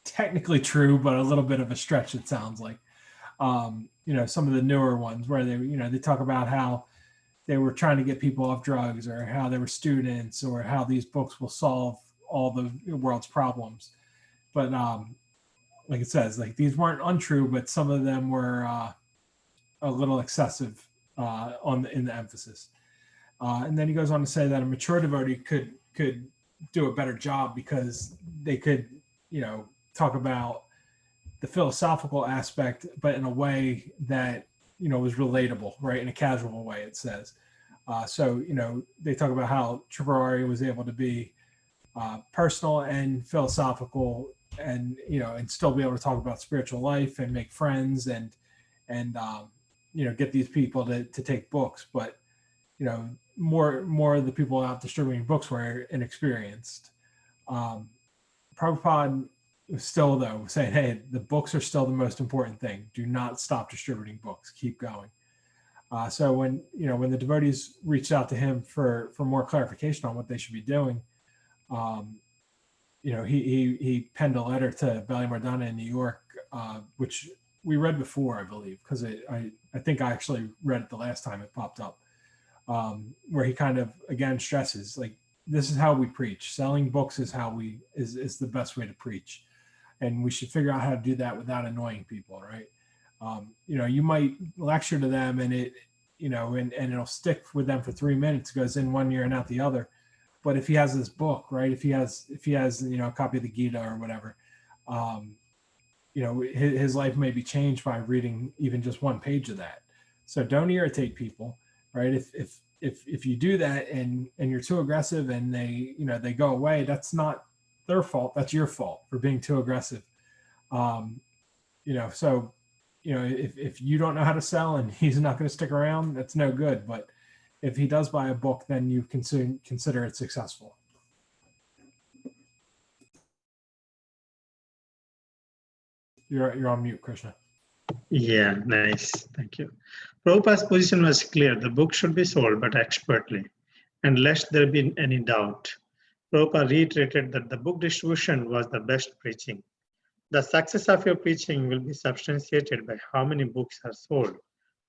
technically true, but a little bit of a stretch, it sounds like. Some of the newer ones where they talk about how they were trying to get people off drugs, or how they were students, or how these books will solve all the world's problems. But like it says, like these weren't untrue, but some of them were a little excessive in the emphasis. And then he goes on to say that a mature devotee could do a better job because they could, talk about the philosophical aspect, but in a way that, was relatable, right? In a casual way, it says. So they talk about how Ch.45 was able to be personal and philosophical, and and still be able to talk about spiritual life and make friends and get these people to take books. But more of the people out distributing books were inexperienced. Prabhupada was still, though, saying, hey, the books are still the most important thing. Do not stop distributing books. Keep going. So when the devotees reached out to him for more clarification on what they should be doing, he penned a letter to Lilamrita in New York, which we read before, I believe, because I think I actually read it the last time it popped up, where he kind of again stresses, like, this is how we preach. Selling books is is the best way to preach, and we should figure out how to do that without annoying people, right? You might lecture to them and and it'll stick with them for 3 minutes, goes in one ear and out the other. But if he has this book, right? If he has a copy of the Gita or whatever, his life may be changed by reading even just one page of that. So don't irritate people, right? If you do that and you're too aggressive and they go away, that's not their fault. That's your fault for being too aggressive. So if you don't know how to sell and he's not going to stick around, that's no good. But if he does buy a book, then you can consider it successful. You're on mute, Krishna. Yeah, nice. Thank you. Prabhupada's position was clear. The book should be sold, but expertly, and lest there be any doubt. Prabhupada reiterated that the book distribution was the best preaching. The success of your preaching will be substantiated by how many books are sold.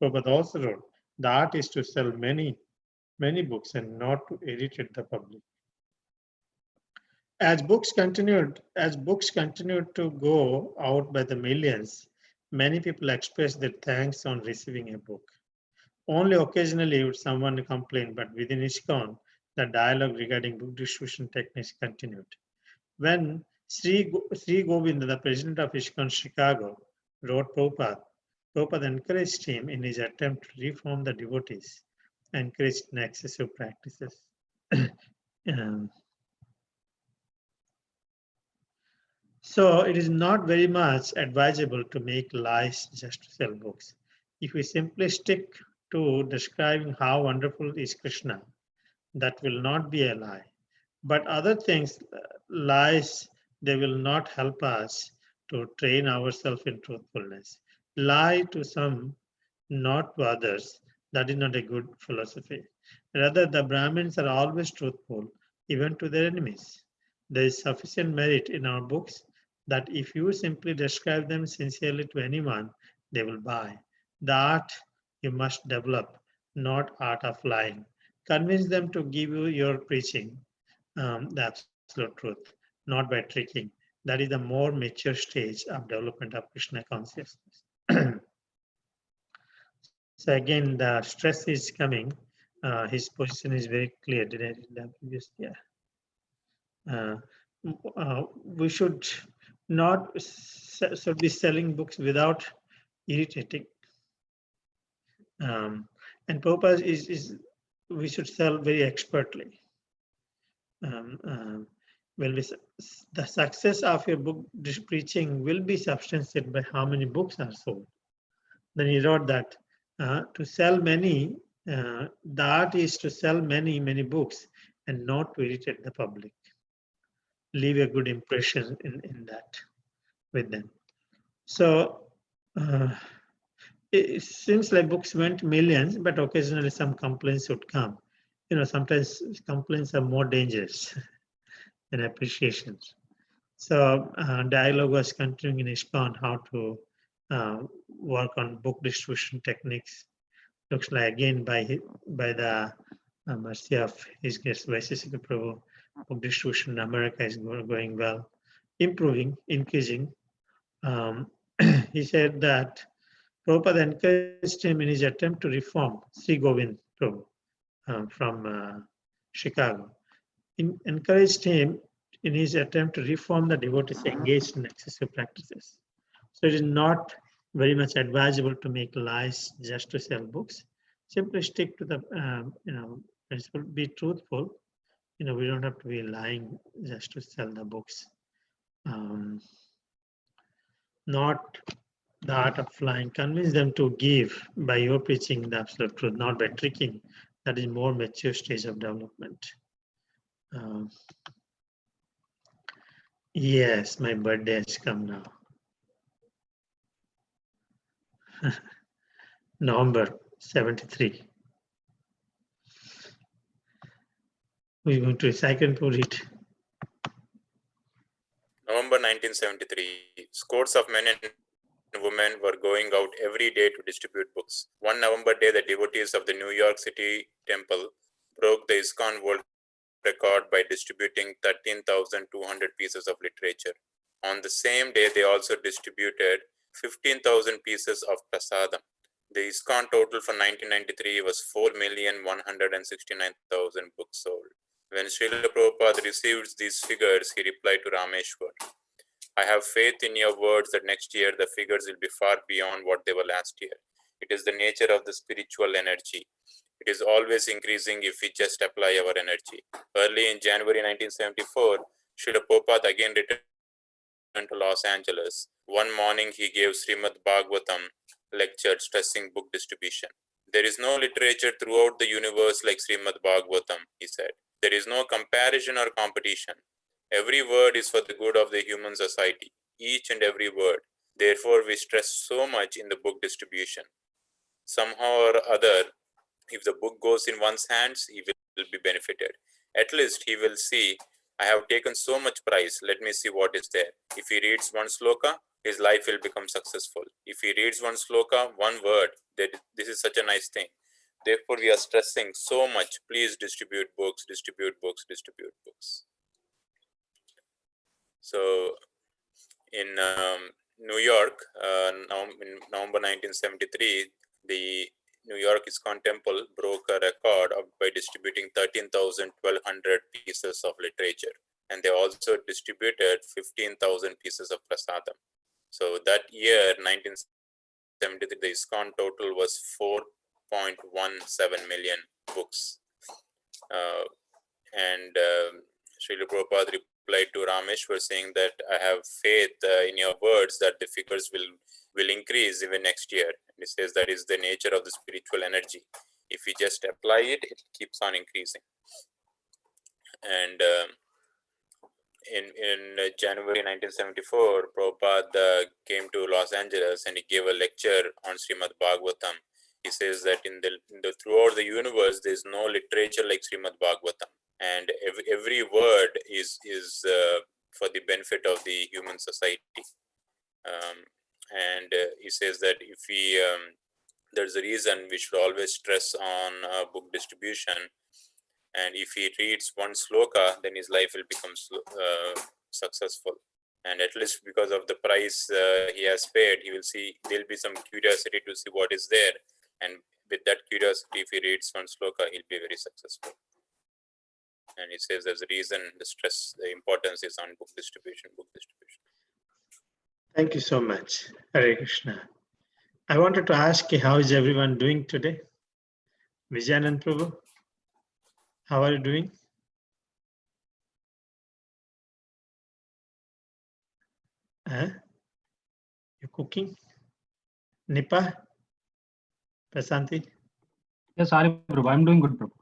Prabhupada also wrote, the art is to sell many books and not to irritate the public. As books continued to go out by the millions, many people expressed their thanks on receiving a book. Only occasionally would someone complain, but within ISKCON, the dialogue regarding book distribution techniques continued. When Sri Govinda, the president of ISKCON Chicago, wrote Prabhupada encouraged him in his attempt to reform the devotees, encouraged excessive practices. So it is not very much advisable to make lies just to sell books. If we simply stick to describing how wonderful is Krishna, that will not be a lie. But other things, lies, they will not help us to train ourselves in truthfulness. Lie to some, not to others. That is not a good philosophy. Rather, the Brahmins are always truthful, even to their enemies. There is sufficient merit in our books that if you simply describe them sincerely to anyone, they will buy. The art you must develop, not art of lying. Convince them to give you your preaching, the absolute truth, not by tricking. That is the more mature stage of development of Krishna consciousness. So again, the stress is coming. His position is very clear. Did I read that previous? Yeah. We should not should be selling books without irritating. And Prabhupada is we should sell very expertly. Well, the success of your book preaching will be substantiated by how many books are sold. Then he wrote that to sell many, the art is to sell many books and not to irritate the public. Leave a good impression in that with them. So it seems like books went millions, but occasionally some complaints would come. Sometimes complaints are more dangerous than appreciations. So dialogue was continuing in ISKCON how to work on book distribution techniques. Looks like again by the mercy of His Grace Vaisesika Prabhu, book distribution in America is going well, improving, increasing. He said that Prabhupada encouraged him in his attempt to reform Sri Govind Prabhu from Chicago. Encouraged him in his attempt to reform the devotees engaged in excessive practices. So it is not very much advisable to make lies just to sell books. Simply stick to the principle, be truthful. We don't have to be lying just to sell the books. Not the art of lying. Convince them to give by your preaching the absolute truth, not by tricking. That is more mature stage of development. Yes, my birthday has come now. November 73. We're going to recite and put it. November 1973, scores of men and women were going out every day to distribute books. One November day, the devotees of the New York City temple broke the ISKCON world record by distributing 13,200 pieces of literature. On the same day, they also distributed 15,000 pieces of prasadam. The ISKCON total for 1993 was 4,169,000 books sold. When Srila Prabhupada received these figures, he replied to Rameshwar, I have faith in your words that next year the figures will be far beyond what they were last year. It is the nature of the spiritual energy. It is always increasing if we just apply our energy. Early in January 1974, Srila Prabhupada again returned to Los Angeles. One morning he gave Srimad Bhagavatam lecture stressing book distribution. There is no literature throughout the universe like Srimad Bhagavatam, he said. There is no comparison or competition. Every word is for the good of the human society, each and every word. Therefore, we stress so much in the book distribution. Somehow or other, if the book goes in one's hands, he will be benefited. At least he will see, I have taken so much price, let me see what is there. If he reads one sloka, his life will become successful. If he reads one sloka, one word, this is such a nice thing. Therefore, we are stressing so much, please distribute books, distribute books, distribute books. So in New York, in November 1973, the New York ISKCON Temple broke a record by distributing 13,100 pieces of literature. And they also distributed 15,000 pieces of prasadam. So that year, 1973, the ISKCON total was 4.17 million books. Srila Prabhupada replied to Rameshwar saying that I have faith in your words that the figures will increase even next year. And he says that is the nature of the spiritual energy. If we just apply it, it keeps on increasing. And in January 1974, Prabhupada came to Los Angeles and he gave a lecture on Srimad Bhagavatam. he says that in the throughout the universe, there is no literature like Srimad Bhagavatam, and every word is for the benefit of the human society. And he says that if we there's a reason we should always stress on book distribution, and if he reads one sloka, then his life will become successful. And at least because of the price he has paid, he will see there'll be some curiosity to see what is there, and with that curiosity, if he reads one sloka, he'll be very successful. And he says there's a reason the importance is on book distribution. Thank you so much, Hare Krishna. I wanted to ask you, how is everyone doing today? Vijayanand Prabhu, how are you doing? You cooking? Nipa? Prasanti? Yes, Hari Prabhu, I'm doing good, Prabhu.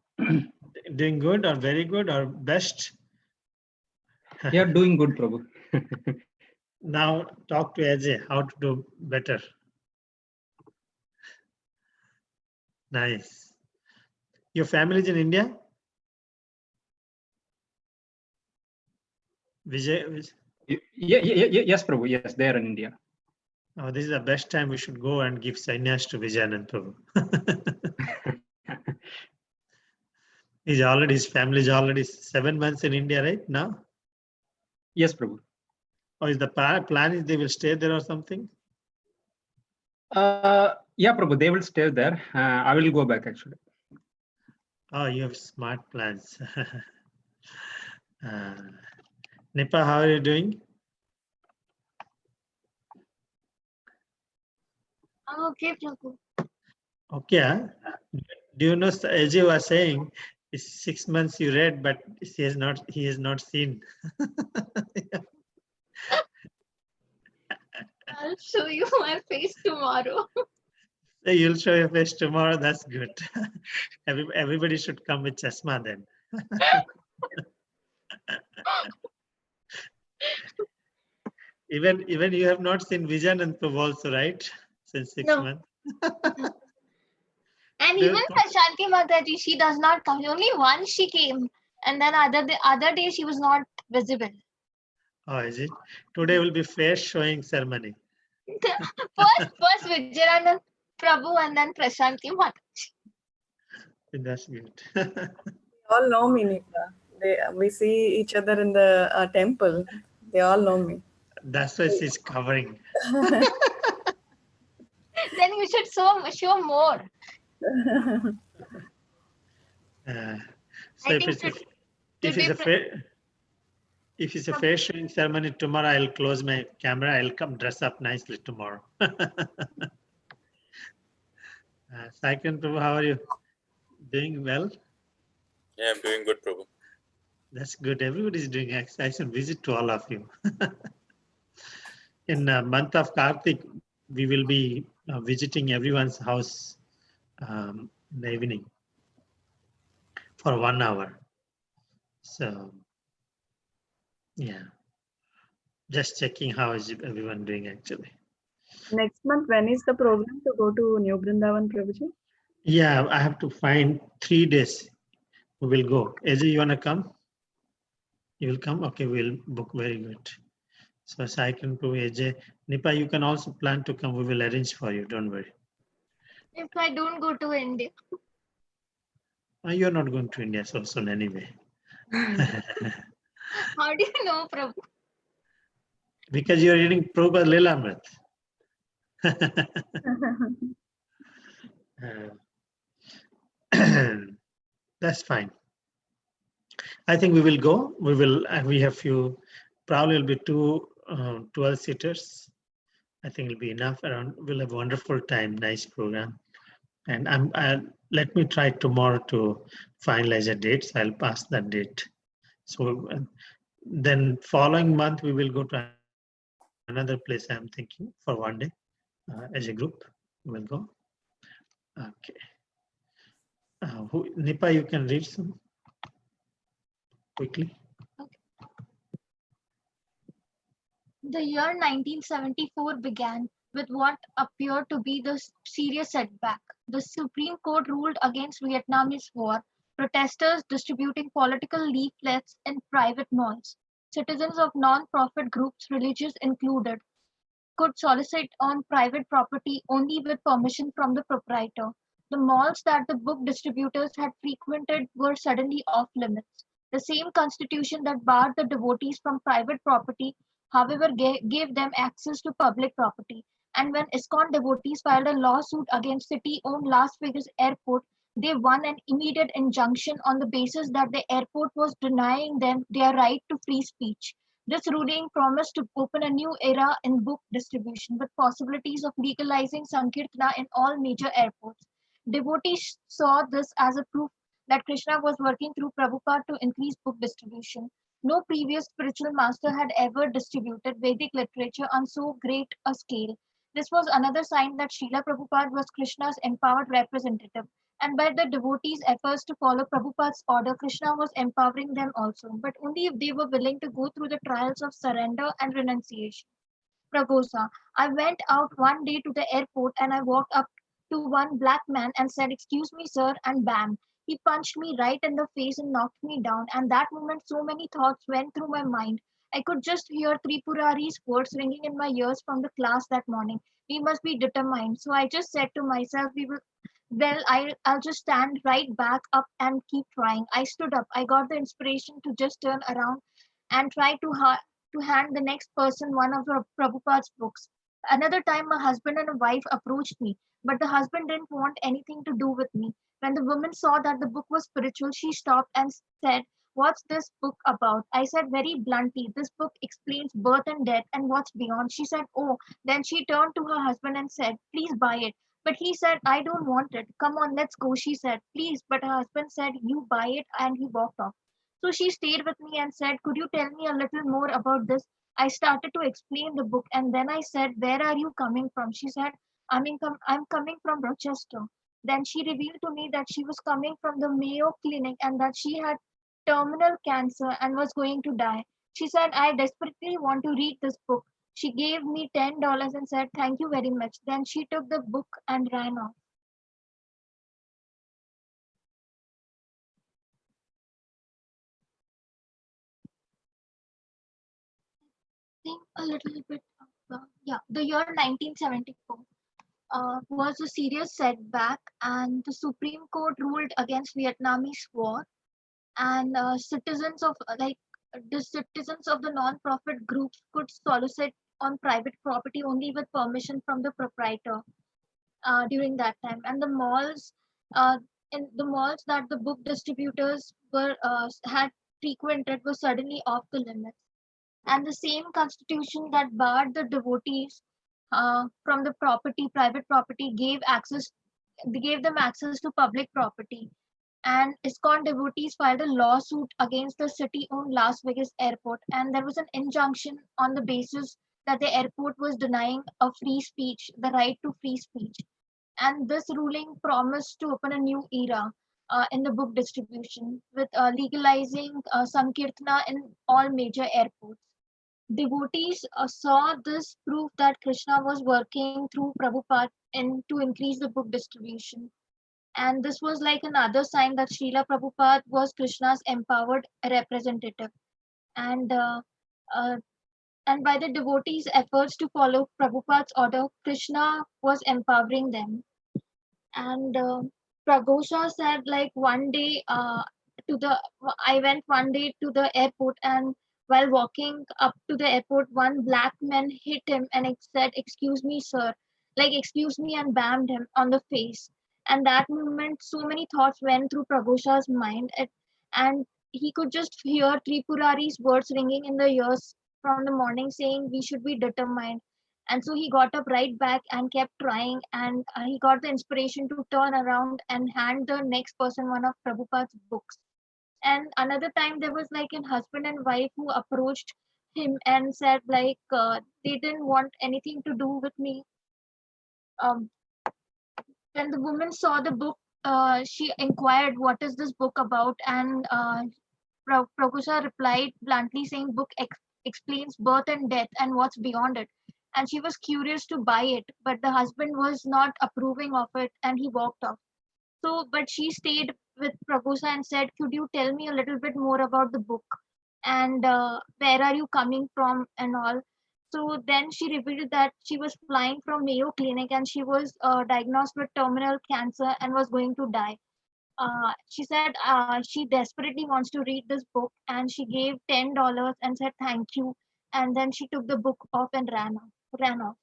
Doing good or very good or best? Yeah, doing good, Prabhu. Now talk to Ajay how to do better. Nice. Your family is in India? Vijay? Yes, Prabhu. Yes, they are in India. Oh, this is the best time we should go and give sannyas to Vijayanand Prabhu. His family is already 7 months in India, right now? Yes, Prabhu. Or is the plan is they will stay there or something? Yeah, Prabhu, they will stay there. I will go back actually. Oh, you have smart plans. Nipa, how are you doing? I'm okay, Prabhu. Okay. Huh? Do you know Ajay was saying it's 6 months you read, but he has not seen. I'll show you my face tomorrow. So you'll show your face tomorrow. That's good. Everybody should come with chasma then. Even you have not seen Vijayanand Prabhu also, right? Since 6 No. months. And even Prashanti Mataji, she does not come. Only once she came, and then other day she was not visible. Oh, is it? Today will be face showing ceremony. First Vijayanand Prabhu and then Prashanti Mataji. That's good. They all know me, Nita. We see each other in the temple. They all know me. That's why she's covering. Then you should show more. So if it's a face showing ceremony tomorrow, I'll close my camera. I'll come dress up nicely tomorrow. Saikan Prabhu, how are you? Doing well? Yeah, I'm doing good, Prabhu. That's good. Everybody's doing exercise and visit to all of you. In the month of Kartik, we will be visiting everyone's house in the evening for 1 hour. So, yeah, just checking how is everyone doing actually. Next month, when is the program to go to New Brindavan, Prabhuji? Yeah, I have to find 3 days. We will go. Ajay, you want to come? You will come? Okay, we'll book. Very good. So I can prove Ajay. Nipa, you can also plan to come. We will arrange for you. Don't worry. If I don't go to India. You're not going to India so soon anyway. How do you know, Prabhu? Because you're reading Prabhupada Lilamrita. That's fine. I think we will go. We have few, probably will be 2 12-seaters. I think it'll be enough. We'll have a wonderful time, nice program. And let me try tomorrow to finalize a date. So I'll pass that date. So then following month, we will go to another place I'm thinking for 1 day as a group. We'll go. Okay. Nipa, you can read some quickly. The year 1974 began with what appeared to be the serious setback. The Supreme Court ruled against Vietnamese war, protesters distributing political leaflets in private malls. Citizens of non-profit groups, religious included, could solicit on private property only with permission from the proprietor. The malls that the book distributors had frequented were suddenly off limits. The same constitution that barred the devotees from private property, however, gave them access to public property. And when ISKCON devotees filed a lawsuit against city owned Las Vegas airport, they won an immediate injunction on the basis that the airport was denying them their right to free speech. This ruling promised to open a new era in book distribution with possibilities of legalizing Sankirtana in all major airports. Devotees saw this as a proof that Krishna was working through Prabhupada to increase book distribution. No previous spiritual master had ever distributed Vedic literature on so great a scale. This was another sign that Srila Prabhupada was Krishna's empowered representative, and by the devotees' efforts to follow Prabhupada's order, Krishna was empowering them also, but only if they were willing to go through the trials of surrender and renunciation. Pragosa. I went out one day to the airport and I walked up to one black man and said, "Excuse me, sir," and bam. He punched me right in the face and knocked me down. And that moment, so many thoughts went through my mind. I could just hear Tripurari's words ringing in my ears from the class that morning. We must be determined. So I just said to myself, we will. Well, I'll just stand right back up and keep trying. I stood up. I got the inspiration to just turn around and try to hand the next person one of Prabhupada's books. Another time, a husband and a wife approached me, but the husband didn't want anything to do with me. When the woman saw that the book was spiritual, she stopped and said, "What's this book about?" I said very bluntly, "This book explains birth and death and what's beyond." She said, "Oh." Then she turned to her husband and said, "Please buy it." But he said, "I don't want it. Come on, let's go," she said. "Please." But her husband said, "You buy it," and he walked off. So she stayed with me and said, "Could you tell me a little more about this?" I started to explain the book and then I said, "Where are you coming from?" She said, I'm coming from Rochester." Then she revealed to me that she was coming from the Mayo Clinic and that she had terminal cancer and was going to die. She said, "I desperately want to read this book." She gave me $10 and said, "Thank you very much." Then she took the book and ran off. Think a little bit of the year 1974 was a serious setback, and the Supreme Court ruled against Vietnamese war, and the citizens of the non-profit groups could solicit on private property only with permission from the proprietor during that time, and the malls. In the malls that the book distributors were had frequented were suddenly off the limits, and the same constitution that barred the devotees from the private property, gave them access to public property. And ISKCON devotees filed a lawsuit against the city-owned Las Vegas airport, and there was an injunction on the basis that the airport was denying the right to free speech. And this ruling promised to open a new era in the book distribution with legalizing Sankirtana in all major airports. Devotees saw this proof that Krishna was working through Prabhupada to increase the book distribution. And this was like another sign that Srila Prabhupada was Krishna's empowered representative. And uh, and by the devotees' efforts to follow Prabhupada's order, Krishna was empowering them. And Pragosha said, like one day to the I went one day to the airport, and while walking up to the airport, one black man hit him and it said, "Excuse me, sir," like "excuse me," and bammed him on the face. And that moment, so many thoughts went through Pragosha's mind, and he could just hear Tripurari's words ringing in the ears from the morning, saying, "We should be determined." And so he got up right back and kept trying, and he got the inspiration to turn around and hand the next person one of Prabhupada's books. And another time there was like a husband and wife who approached him and said like they didn't want anything to do with me. Um, when the woman saw the book, she inquired, "What is this book about?" And Prabhupada replied bluntly saying, "Book explains birth and death and what's beyond it." and she was curious to buy it, but the husband was not approving of it and he walked off. So, but she stayed with Pragusa and said, "Could you tell me a little bit more about the book and where are you coming from and all?" So then she revealed that she was flying from Mayo Clinic and she was diagnosed with terminal cancer and was going to die. She said she desperately wants to read this book and she gave $10 and said thank you. And then she took the book off and ran off.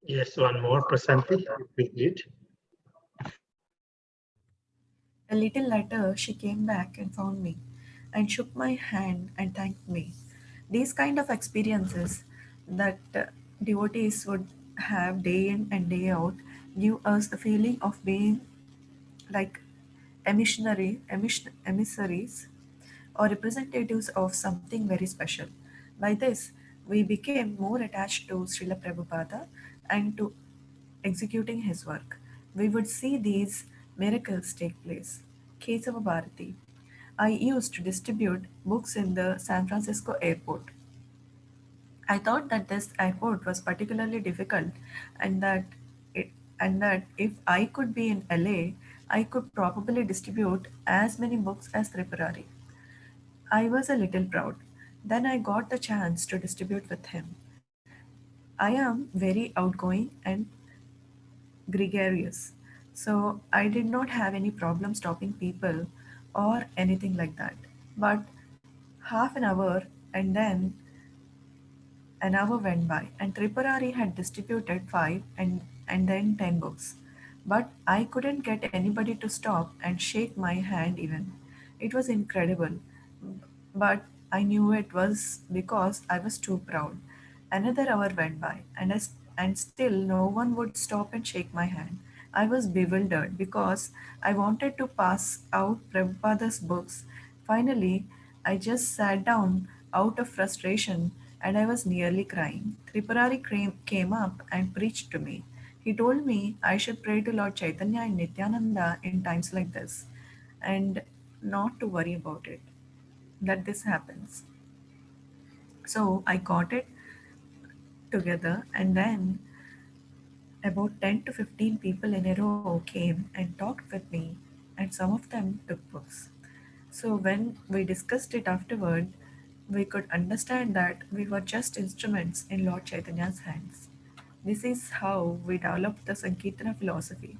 Yes, one more, Prasanthi, repeat. A little later, she came back and found me and shook my hand and thanked me. These kind of experiences that devotees would have day in and day out give us the feeling of being like emissaries or representatives of something very special. By this, we became more attached to Srila Prabhupada and to executing his work. We would see these miracles take place. Kesava Bharati. I used to distribute books in the San Francisco airport. I thought that this airport was particularly difficult and it, that if I could be in LA, I could probably distribute as many books as Tripurari. I was a little proud. Then I got the chance to distribute with him. I am very outgoing and gregarious, so I did not have any problem stopping people or anything like that. But half an hour and then an hour went by, and Tripurari had distributed five and then 10 books. But I couldn't get anybody to stop and shake my hand even. It was incredible, but I knew it was because I was too proud. Another hour went by, and still no one would stop and shake my hand. I was bewildered because I wanted to pass out Prabhupada's books. Finally, I just sat down out of frustration and I was nearly crying. Tripurari came up and preached to me. He told me I should pray to Lord Chaitanya and Nityananda in times like this and not to worry about it, that this happens. So I got it together, and then about 10 to 15 people in a row came and talked with me, and some of them took books. So when we discussed it afterward, we could understand that we were just instruments in Lord Chaitanya's hands. This is how we developed the Sankirtana philosophy.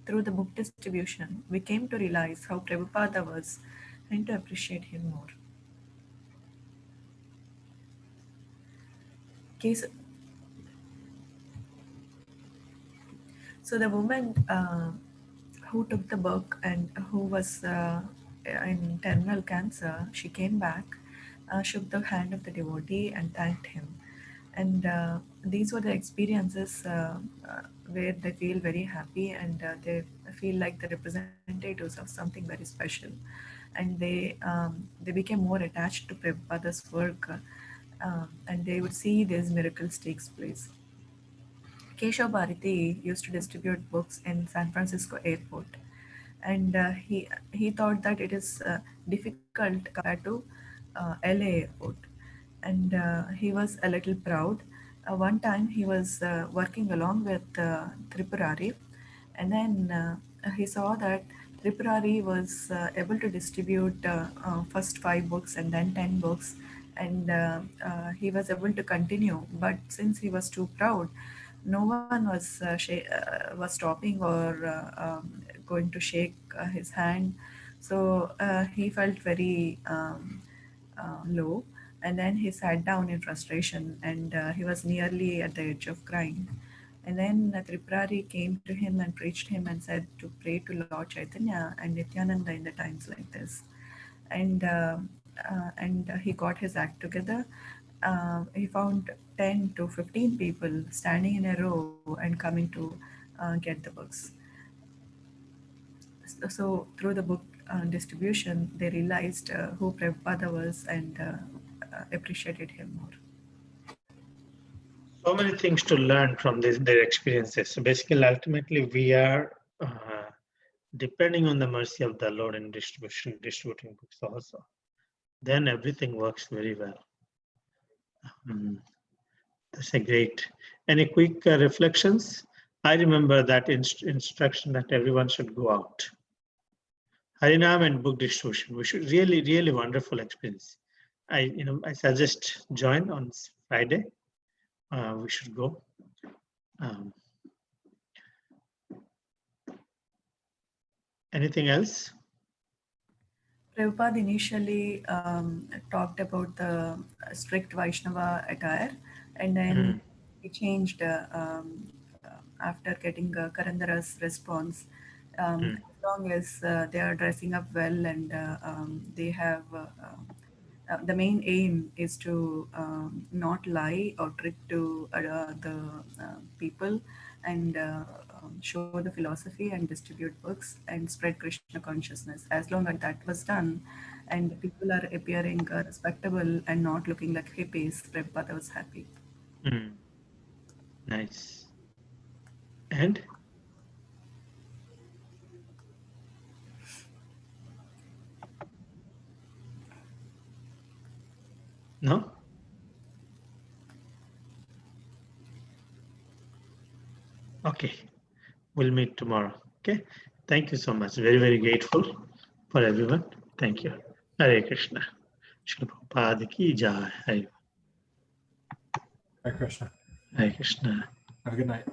Through the book distribution, we came to realize how Prabhupada was and to appreciate him more. Case So the woman who took the book and who was in terminal cancer, she came back, shook the hand of the devotee, and thanked him. And these were the experiences where they feel very happy and they feel like the representatives of something very special. And they became more attached to Prabhupada's work, and they would see these miracles takes place. Keshav Bharati used to distribute books in San Francisco airport, and he thought that it is difficult compared to LA airport, and he was a little proud. One time he was working along with Tripurari, and then he saw that Tripurari was able to distribute first 5 books and then 10 books, and he was able to continue. But since he was too proud, no one was stopping or going to shake his hand. So he felt very low, and then he sat down in frustration, and he was nearly at the edge of crying. And then Tripurari came to him and preached him and said to pray to Lord Chaitanya and Nityananda in the times like this. And he got his act together. He found 10 to 15 people standing in a row and coming to get the books. So through the book distribution, they realized who Prabhupada was and appreciated him more. So many things to learn from their experiences. So basically, ultimately, we are depending on the mercy of the Lord in distributing books also. Then everything works very well. That's a great. Any quick reflections? I remember that instruction that everyone should go out. Harinam and book distribution. We should really wonderful experience. I suggest join on Friday. We should go. Anything else? Prabhupada initially talked about the strict Vaishnava attire, and then he changed after getting Karandara's response. As long as they are dressing up well and they have the main aim is to not lie or trick to the people and show the philosophy and distribute books and spread Krishna consciousness. As long as that was done and people are appearing respectable and not looking like hippies, Prabhupada was happy. Nice. And? No? Okay. We'll meet tomorrow. Okay. Thank you so much. Very grateful for everyone. Thank you. Hare Krishna. Shri Prabhupada ki jai. Hare Krishna. Hare Krishna. Have a good night.